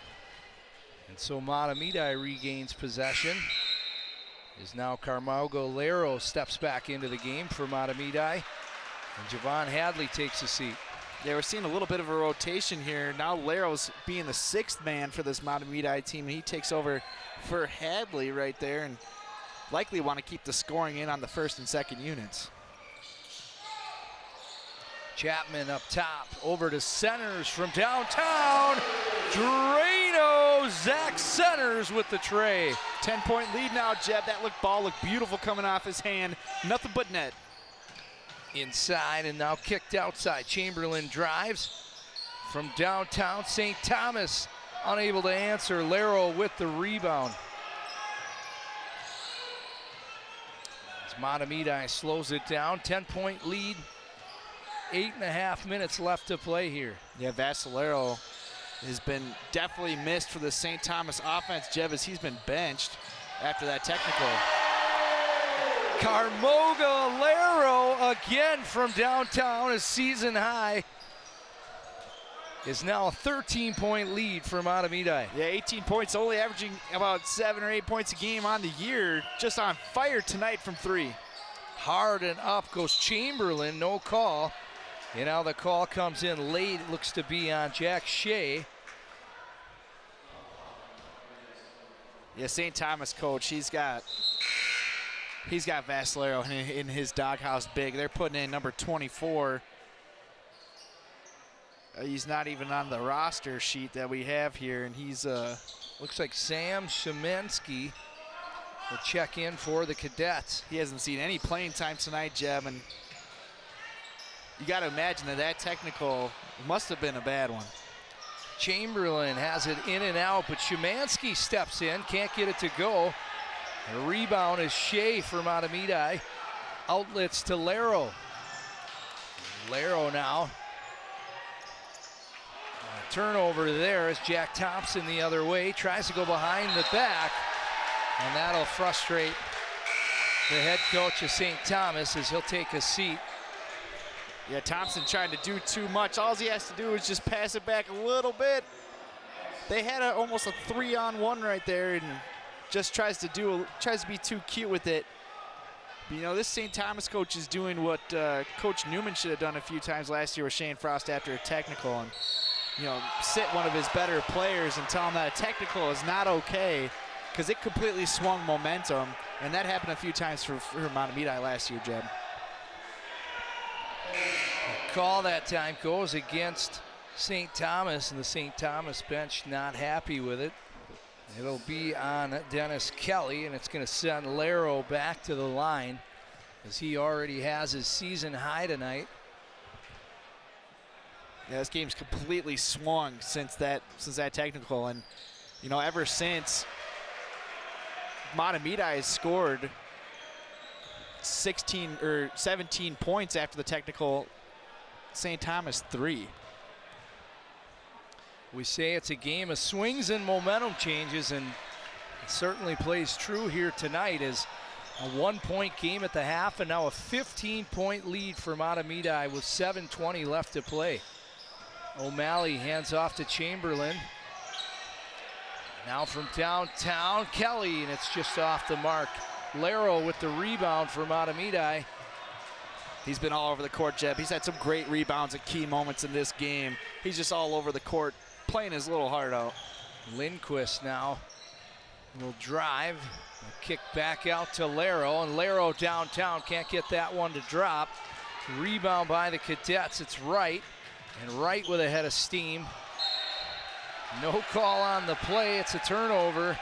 And so Mahtomedi regains possession. Is now Carmago Lero steps back into the game for Mahtomedi. And Javon Hadley takes a seat. Yeah, we're seeing a little bit of a rotation here. Now Lero's being the 6th man for this Mahtomedi team, and he takes over for Hadley right there, and likely want to keep the scoring in on the first and second units. Chapman up top, over to Centers from downtown. Drano, Zach Centers with the tray. 10-point lead now, Jeb. That ball looked beautiful coming off his hand. Nothing but net. Inside and now kicked outside. Chamberlain drives from downtown. St. Thomas unable to answer. Lero with the rebound. As Mahtomedi slows it down. 10-point lead. 8.5 minutes left to play here. Yeah, Vassalero has been definitely missed for the St. Thomas offense, Jeb, as he's been benched after that technical. Carmoga Lero again from downtown, a season high. Is now a 13-point lead for Mahtomedi. Yeah, 18 points, only averaging about 7 or 8 points a game on the year. Just on fire tonight from three. Hard and up goes Chamberlain, no call. And now the call comes in late, it looks to be on Jack Shea. Yeah, St. Thomas coach, he's got Vassalero in his doghouse big. They're putting in number 24. He's not even on the roster sheet that we have here, and he's looks like Sam Szymanski will check in for the Cadets. He hasn't seen any playing time tonight, Jeb, and you got to imagine that technical must have been a bad one. Chamberlain has it in and out, but Szymanski steps in, can't get it to go. The rebound is Shea for Mahtomedi. Outlets to Lero. Laro now. Turnover there as Jack Thompson the other way. Tries to go behind the back. And that'll frustrate the head coach of St. Thomas as he'll take a seat. Yeah, Thompson trying to do too much. All he has to do is just pass it back a little bit. They had almost a 3-on-1 right there, and just tries to be too cute with it. But, you know, this St. Thomas coach is doing what Coach Newman should have done a few times last year with Shane Frost after a technical, and sit one of his better players and tell him that a technical is not okay, because it completely swung momentum, and that happened a few times for Mahtomedi last year, Jeb. The call that time goes against St. Thomas, and the St. Thomas bench not happy with it. It'll be on Dennis Kelly, and it's going to send Laro back to the line as he already has his season high tonight. Yeah, this game's completely swung since that technical, and ever since Mahtomedi has scored 16 or 17 points after the technical, St. Thomas 3. We say it's a game of swings and momentum changes, and it certainly plays true here tonight as a 1-point game at the half and now a 15-point lead for Mahtomedi with 7:20 left to play. O'Malley hands off to Chamberlain. Now from downtown, Kelly, and it's just off the mark. Laro with the rebound for Mahtomedi. He's been all over the court, Jeb. He's had some great rebounds at key moments in this game. He's just all over the court, playing his little heart out. Lindquist now will drive. Kick back out to Laro, and Laro downtown can't get that one to drop. Rebound by the Cadets. It's Wright, and Wright with a head of steam. No call on the play. It's a turnover.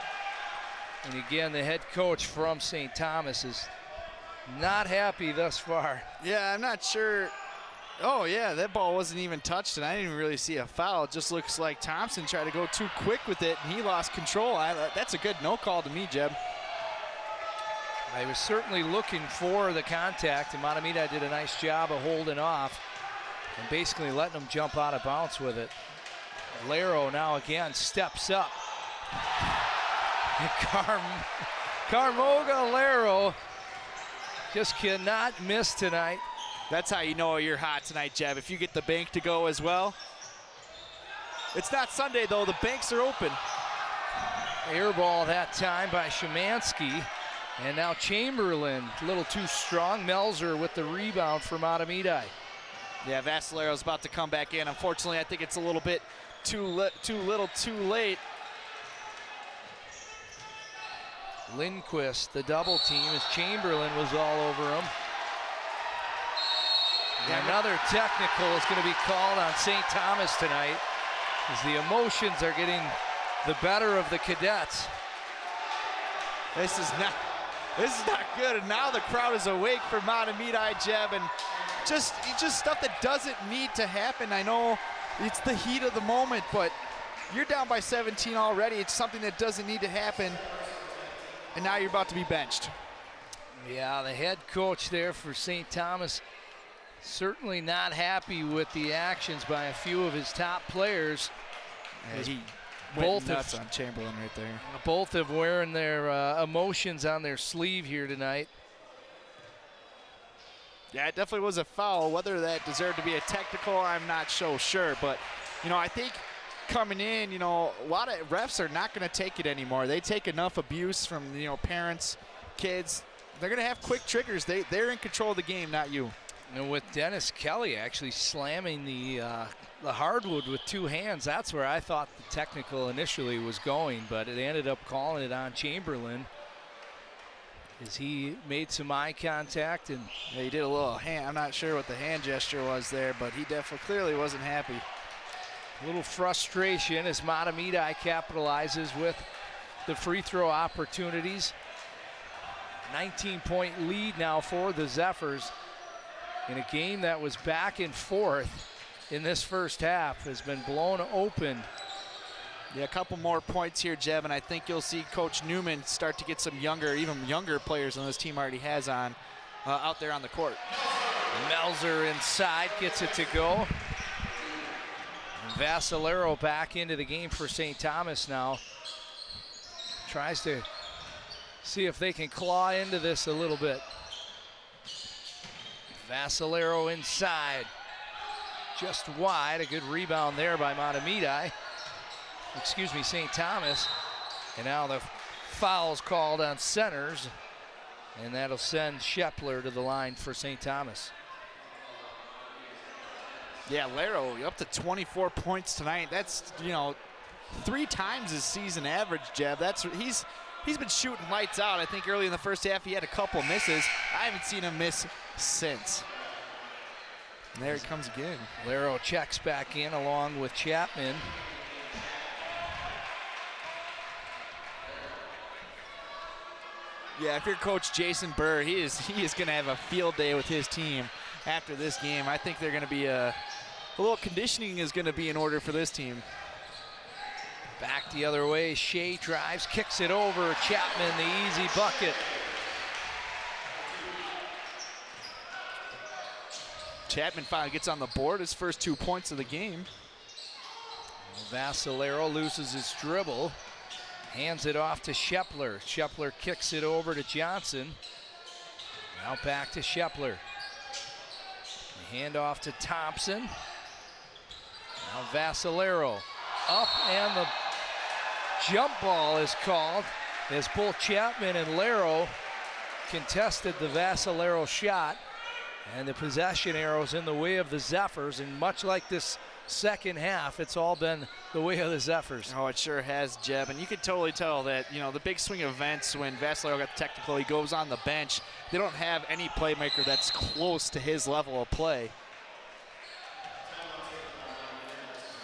And again, the head coach from St. Thomas is not happy thus far. Yeah, I'm not sure. Oh, yeah, that ball wasn't even touched, and I didn't even really see a foul. It just looks like Thompson tried to go too quick with it, and he lost control. That's a good no call to me, Jeb. I was certainly looking for the contact, and Mahtomedi did a nice job of holding off and basically letting him jump out of bounds with it. Laro now again steps up. Carmoga Laro just cannot miss tonight. That's how you know you're hot tonight, Jeb, if you get the bank to go as well. It's not Sunday, though. The banks are open. Air ball that time by Szymanski. And now Chamberlain, a little too strong. Melzer with the rebound for Mahtomedi. Yeah, Vasilero's about to come back in. Unfortunately, I think it's a little bit too little too late. Lindquist, the double team, as Chamberlain was all over him. And another technical is going to be called on St. Thomas tonight as the emotions are getting the better of the Cadets. This is not good, and now the crowd is awake for Mahtomedi, Jeb, and just stuff that doesn't need to happen. I know it's the heat of the moment, but you're down by 17 already. It's something that doesn't need to happen, and now you're about to be benched. Yeah, the head coach there for St. Thomas certainly not happy with the actions by a few of his top players. Yeah, he both nuts on Chamberlain right there. Both have wearing their emotions on their sleeve here tonight. Yeah, it definitely was a foul. Whether that deserved to be a technical, I'm not so sure. But, I think coming in, a lot of refs are not going to take it anymore. They take enough abuse from, parents, kids. They're going to have quick triggers. They're in control of the game, not you. And with Dennis Kelly actually slamming the hardwood with two hands, that's where I thought the technical initially was going, but it ended up calling it on Chamberlain as he made some eye contact. And yeah, he did a little hand. I'm not sure what the hand gesture was there, but he definitely clearly wasn't happy. A little frustration as Mahtomedi capitalizes with the free throw opportunities. 19-point lead now for the Zephyrs in a game that was back and forth in this first half, has been blown open. Yeah, a couple more points here, Jeb, and I think you'll see Coach Newman start to get some even younger players on this team already has out there on the court. Melzer inside, gets it to go. And Vassalero back into the game for St. Thomas now. Tries to see if they can claw into this a little bit. Vassalero inside, just wide. A good rebound there by Mahtomedi. Excuse me, St. Thomas. And now the foul's called on centers, and that'll send Shepler to the line for St. Thomas. Yeah, Lero up to 24 points tonight. That's, 3 times his season average, Jeb. He's been shooting lights out. I think early in the first half he had a couple misses. I haven't seen him miss since. And there he comes again. Lero checks back in along with Chapman. Yeah, if you're Coach Jason Burr, he is going to have a field day with his team after this game. I think they're going to be a little conditioning is going to be in order for this team. Back the other way, Shea drives, kicks it over. Chapman, the easy bucket. Chapman finally gets on the board, his first 2 points of the game. Vassalero loses his dribble, hands it off to Shepler. Shepler kicks it over to Johnson. Now back to Shepler. Hand off to Thompson. Now Vassalero up, and the jump ball is called as both Chapman and Lero contested the Vassalero shot, and the possession arrow's in the way of the Zephyrs. And much like this second half, it's all been the way of the Zephyrs. Oh, it sure has, Jeb. And you can totally tell that, the big swing events, when Vassalero got the technical, he goes on the bench. They don't have any playmaker that's close to his level of play.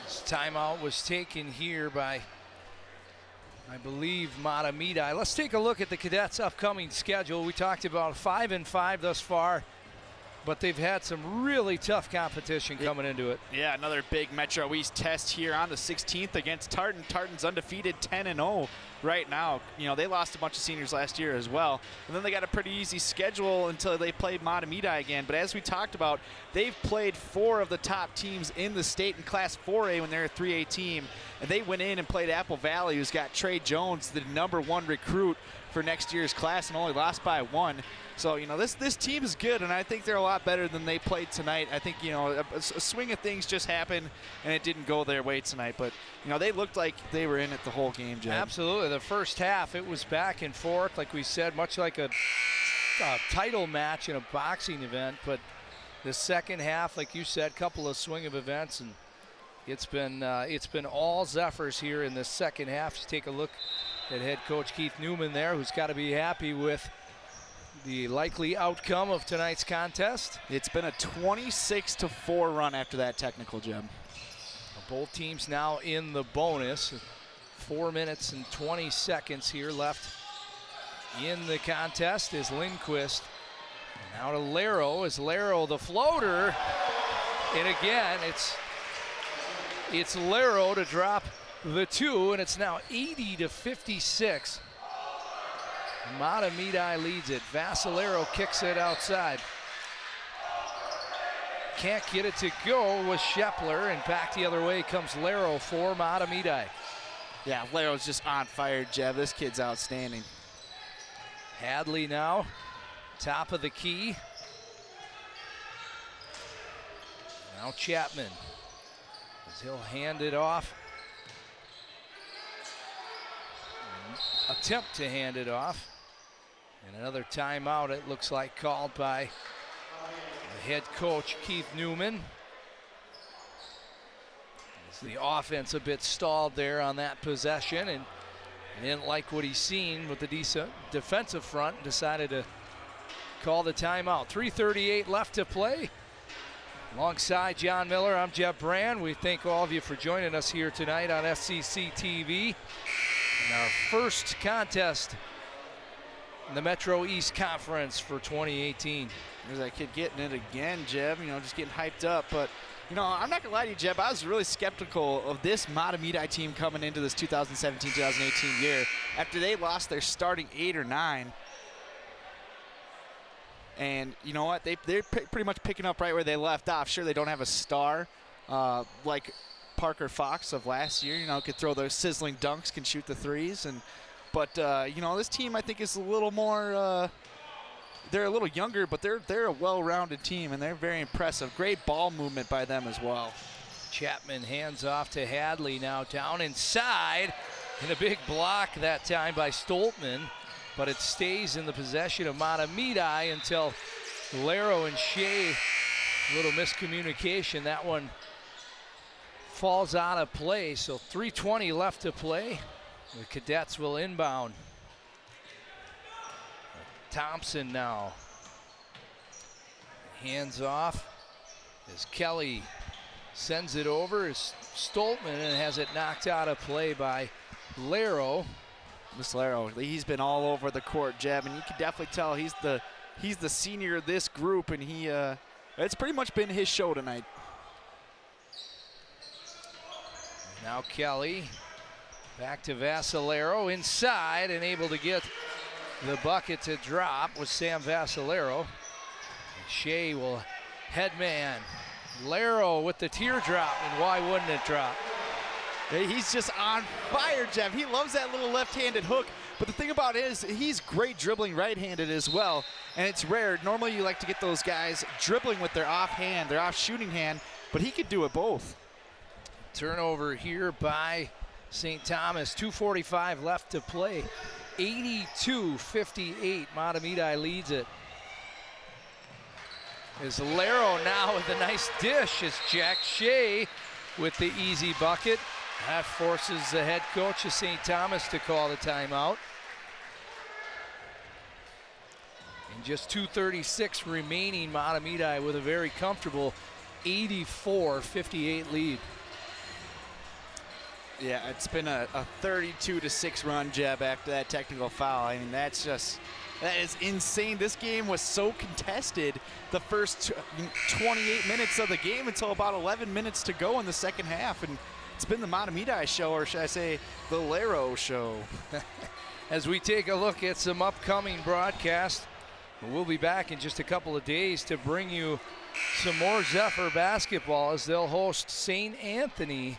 This timeout was taken here by, I believe, Mahtomedi. Let's take a look at the Cadets' upcoming schedule. We talked about 5-5 thus far, but they've had some really tough competition coming into it. Yeah, another big Metro East test here on the 16th against Tartan. Tartan's undefeated 10-0 right now. They lost a bunch of seniors last year as well. And then they got a pretty easy schedule until they played Mahtomedi again. But as we talked about, they've played 4 of the top teams in the state in Class 4A when they're a 3A team. And they went in and played Apple Valley, who's got Trey Jones, the #1 recruit for next year's class, and only lost by 1. So, this team is good, and I think they're a lot better than they played tonight. I think, a swing of things just happened, and it didn't go their way tonight. But, they looked like they were in it the whole game, Jeb. Absolutely. The first half, it was back and forth, like we said, much like a title match in a boxing event. But the second half, like you said, couple of swing of events, and it's been all Zephyrs here in the second half. You take a look at head coach Keith Newman there, who's got to be happy with the likely outcome of tonight's contest. It's been a 26-4 run after that technical, Jeb. Both teams now in the bonus. 4 minutes and 20 seconds here left in the contest is Lindquist. Now to Lero, is Lero the floater. And again, it's Lero to drop the 2, and it's now 80-56. Mahtomedi leads it. Vassalero kicks it outside. Can't get it to go with Shepler, and back the other way comes Lero for Mahtomedi. Yeah, Lero's just on fire, Jeb. This kid's outstanding. Hadley now, top of the key. Now Chapman, as he'll hand it off. Attempt to hand it off. And another timeout, it looks like, called by the head coach, Keith Newman. As the offense a bit stalled there on that possession, and didn't like what he's seen with the decent defensive front and decided to call the timeout. 3:38 left to play. Alongside John Miller, I'm Jeb Brand. We thank all of you for joining us here tonight on SCC TV. In our first contest in the Metro East Conference for 2018. There's that kid getting it again, Jeb, just getting hyped up. But, I'm not going to lie to you, Jeb, I was really skeptical of this Mahtomedi team coming into this 2017-2018 year after they lost their starting 8 or 9. And you know what? They're pretty much picking up right where they left off. Sure, they don't have a star like Parker Fox of last year. You know, could throw those sizzling dunks, can shoot the threes. But you know, this team I think is a little more. They're a little younger, but they're a well-rounded team, and they're very impressive. Great ball movement by them as well. Chapman hands off to Hadley, now down inside, and a big block that time by Stoltman, but it stays in the possession of Mahtomedi until Laro and Shea, a little miscommunication. That one falls out of play, so 3:20 left to play. The Cadets will inbound. Thompson now. Hands off as Kelly sends it over as Stoltman and has it knocked out of play by Laro. This Laro, he's been all over the court, Jeb, and you can definitely tell he's the senior of this group, and it's pretty much been his show tonight. Now Kelly back to Vassalaro inside and able to get the bucket to drop with Sam Vassalaro. Shea will headman. Laro with the teardrop, and why wouldn't it drop? He's just on fire, Jeff. He loves that little left-handed hook. But the thing about it is he's great dribbling right-handed as well. And it's rare. Normally you like to get those guys dribbling with their offhand, their off-shooting hand. But he could do it both. Turnover here by St. Thomas. 2:45 left to play. 82-58. Mahtomedi leads it. As Laro now with a nice dish as Jack Shea with the easy bucket. That forces the head coach of St. Thomas to call the timeout. And just 2:36 remaining, Mahtomedi with a very comfortable 84-58 lead. Yeah, it's been a 32-6 run, Jeb, after that technical foul. I mean, that is insane. This game was so contested the first 28 minutes of the game until about 11 minutes to go in the second half. And it's been the Mahtomedi show, or should I say the Laro show. As we take a look at some upcoming broadcasts, we'll be back in just a couple of days to bring you some more Zephyr basketball as they'll host St. Anthony.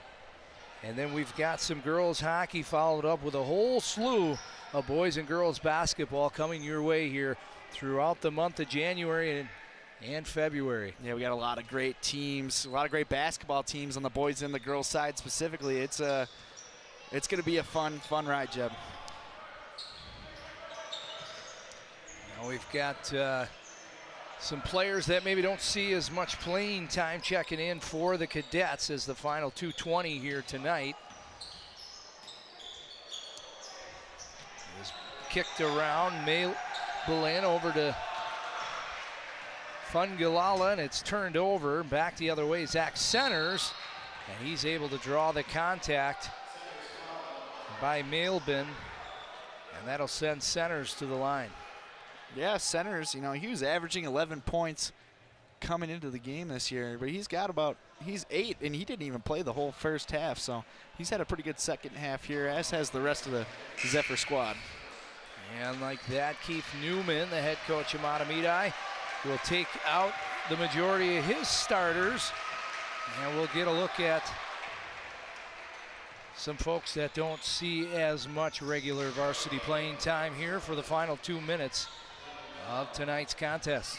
And then we've got some girls hockey followed up with a whole slew of boys and girls basketball coming your way here throughout the month of January and February. Yeah, we got a lot of great teams, a lot of great basketball teams on the boys and the girls side specifically. It's going to be a fun ride, Jeb. Now we've got some players that maybe don't see as much playing time checking in for the Cadets as the final 2:20 here tonight. It's kicked around, Belin over to Fungalala, and it's turned over. Back the other way, Zach Centers, and he's able to draw the contact by Mailbin, and that'll send Centers to the line. Yeah, Centers, you know, he was averaging 11 points coming into the game this year, but he's 8, and he didn't even play the whole first half, so he's had a pretty good second half here, as has the rest of the Zephyr squad. And like that, Keith Newman, the head coach of Mahtomedi, will take out the majority of his starters, and we'll get a look at some folks that don't see as much regular varsity playing time here for the final 2 minutes of tonight's contest.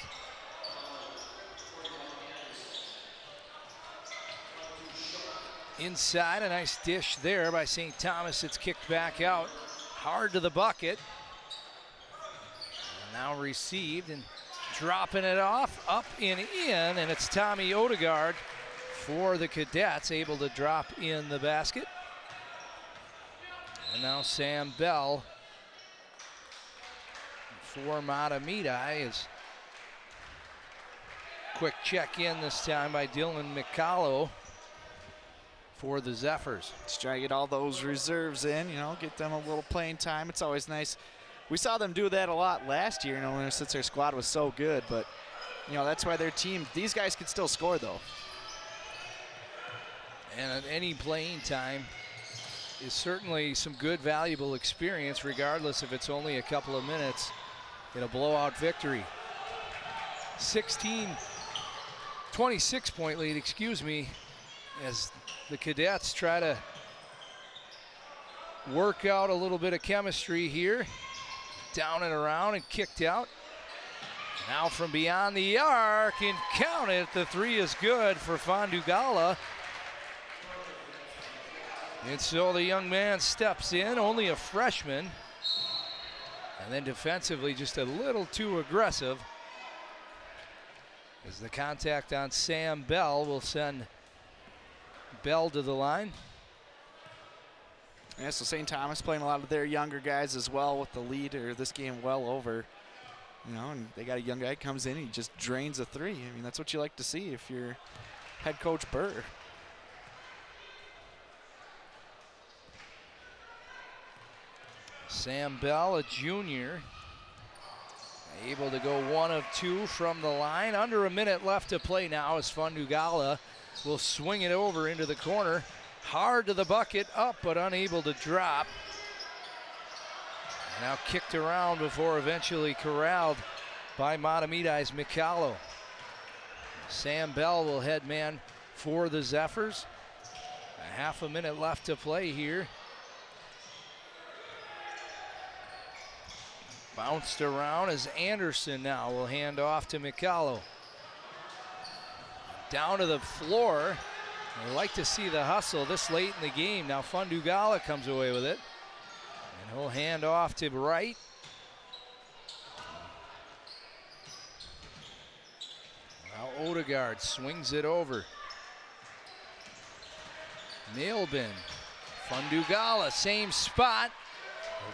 Inside, a nice dish there by St. Thomas. It's kicked back out, hard to the bucket. Now received and dropping it off, up and in, and it's Tommy Odegaard for the Cadets, able to drop in the basket. And now Sam Bell for Mahtomedi is quick check in this time by Dylan McCallow for the Zephyrs. Just try to get all those reserves in, you know, get them a little playing time. It's always nice. We saw them do that a lot last year, you know, since their squad was so good, but, you know, that's why their team, these guys can still score, though. And any playing time is certainly some good, valuable experience, regardless if it's only a couple of minutes in a blowout victory. 26-point lead, excuse me, as the Cadets try to work out a little bit of chemistry here. Down and around and kicked out. Now from beyond the arc and count it. The three is good for Fandugala. And so the young man steps in, only a freshman. And then defensively just a little too aggressive, as the contact on Sam Bell will send Bell to the line. Yeah, so St. Thomas playing a lot of their younger guys as well, with the lead or this game well over. You know, and they got a young guy comes in, he just drains a three. I mean, that's what you like to see if you're head coach Burr. Sam Bell, a junior, able to go 1 of 2 from the line. Under a minute left to play now as Fandugala will swing it over into the corner. Hard to the bucket, up but unable to drop. Now kicked around before eventually corralled by Mahtomedi's Mikalo. Sam Bell will head man for the Zephyrs. A half a minute left to play here. Bounced around as Anderson now will hand off to Mikalo. Down to the floor. I like to see the hustle this late in the game. Now Fandugala comes away with it. And he'll hand off to Wright. Now Odegaard swings it over. Nailbin. Fandugala, same spot.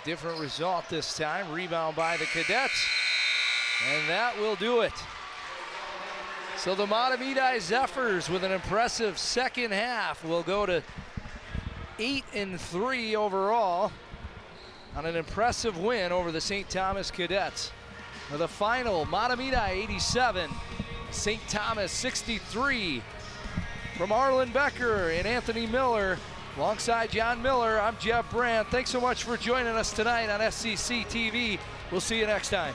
A different result this time. Rebound by the Cadets. And that will do it. So the Mahtomedi Zephyrs, with an impressive second half, will go to 8-3 overall on an impressive win over the St. Thomas Cadets. With a final, Mahtomedi 87, St. Thomas 63. From Arlen Becker and Anthony Miller, alongside John Miller, I'm Jeb Brandt. Thanks so much for joining us tonight on SCC TV. We'll see you next time.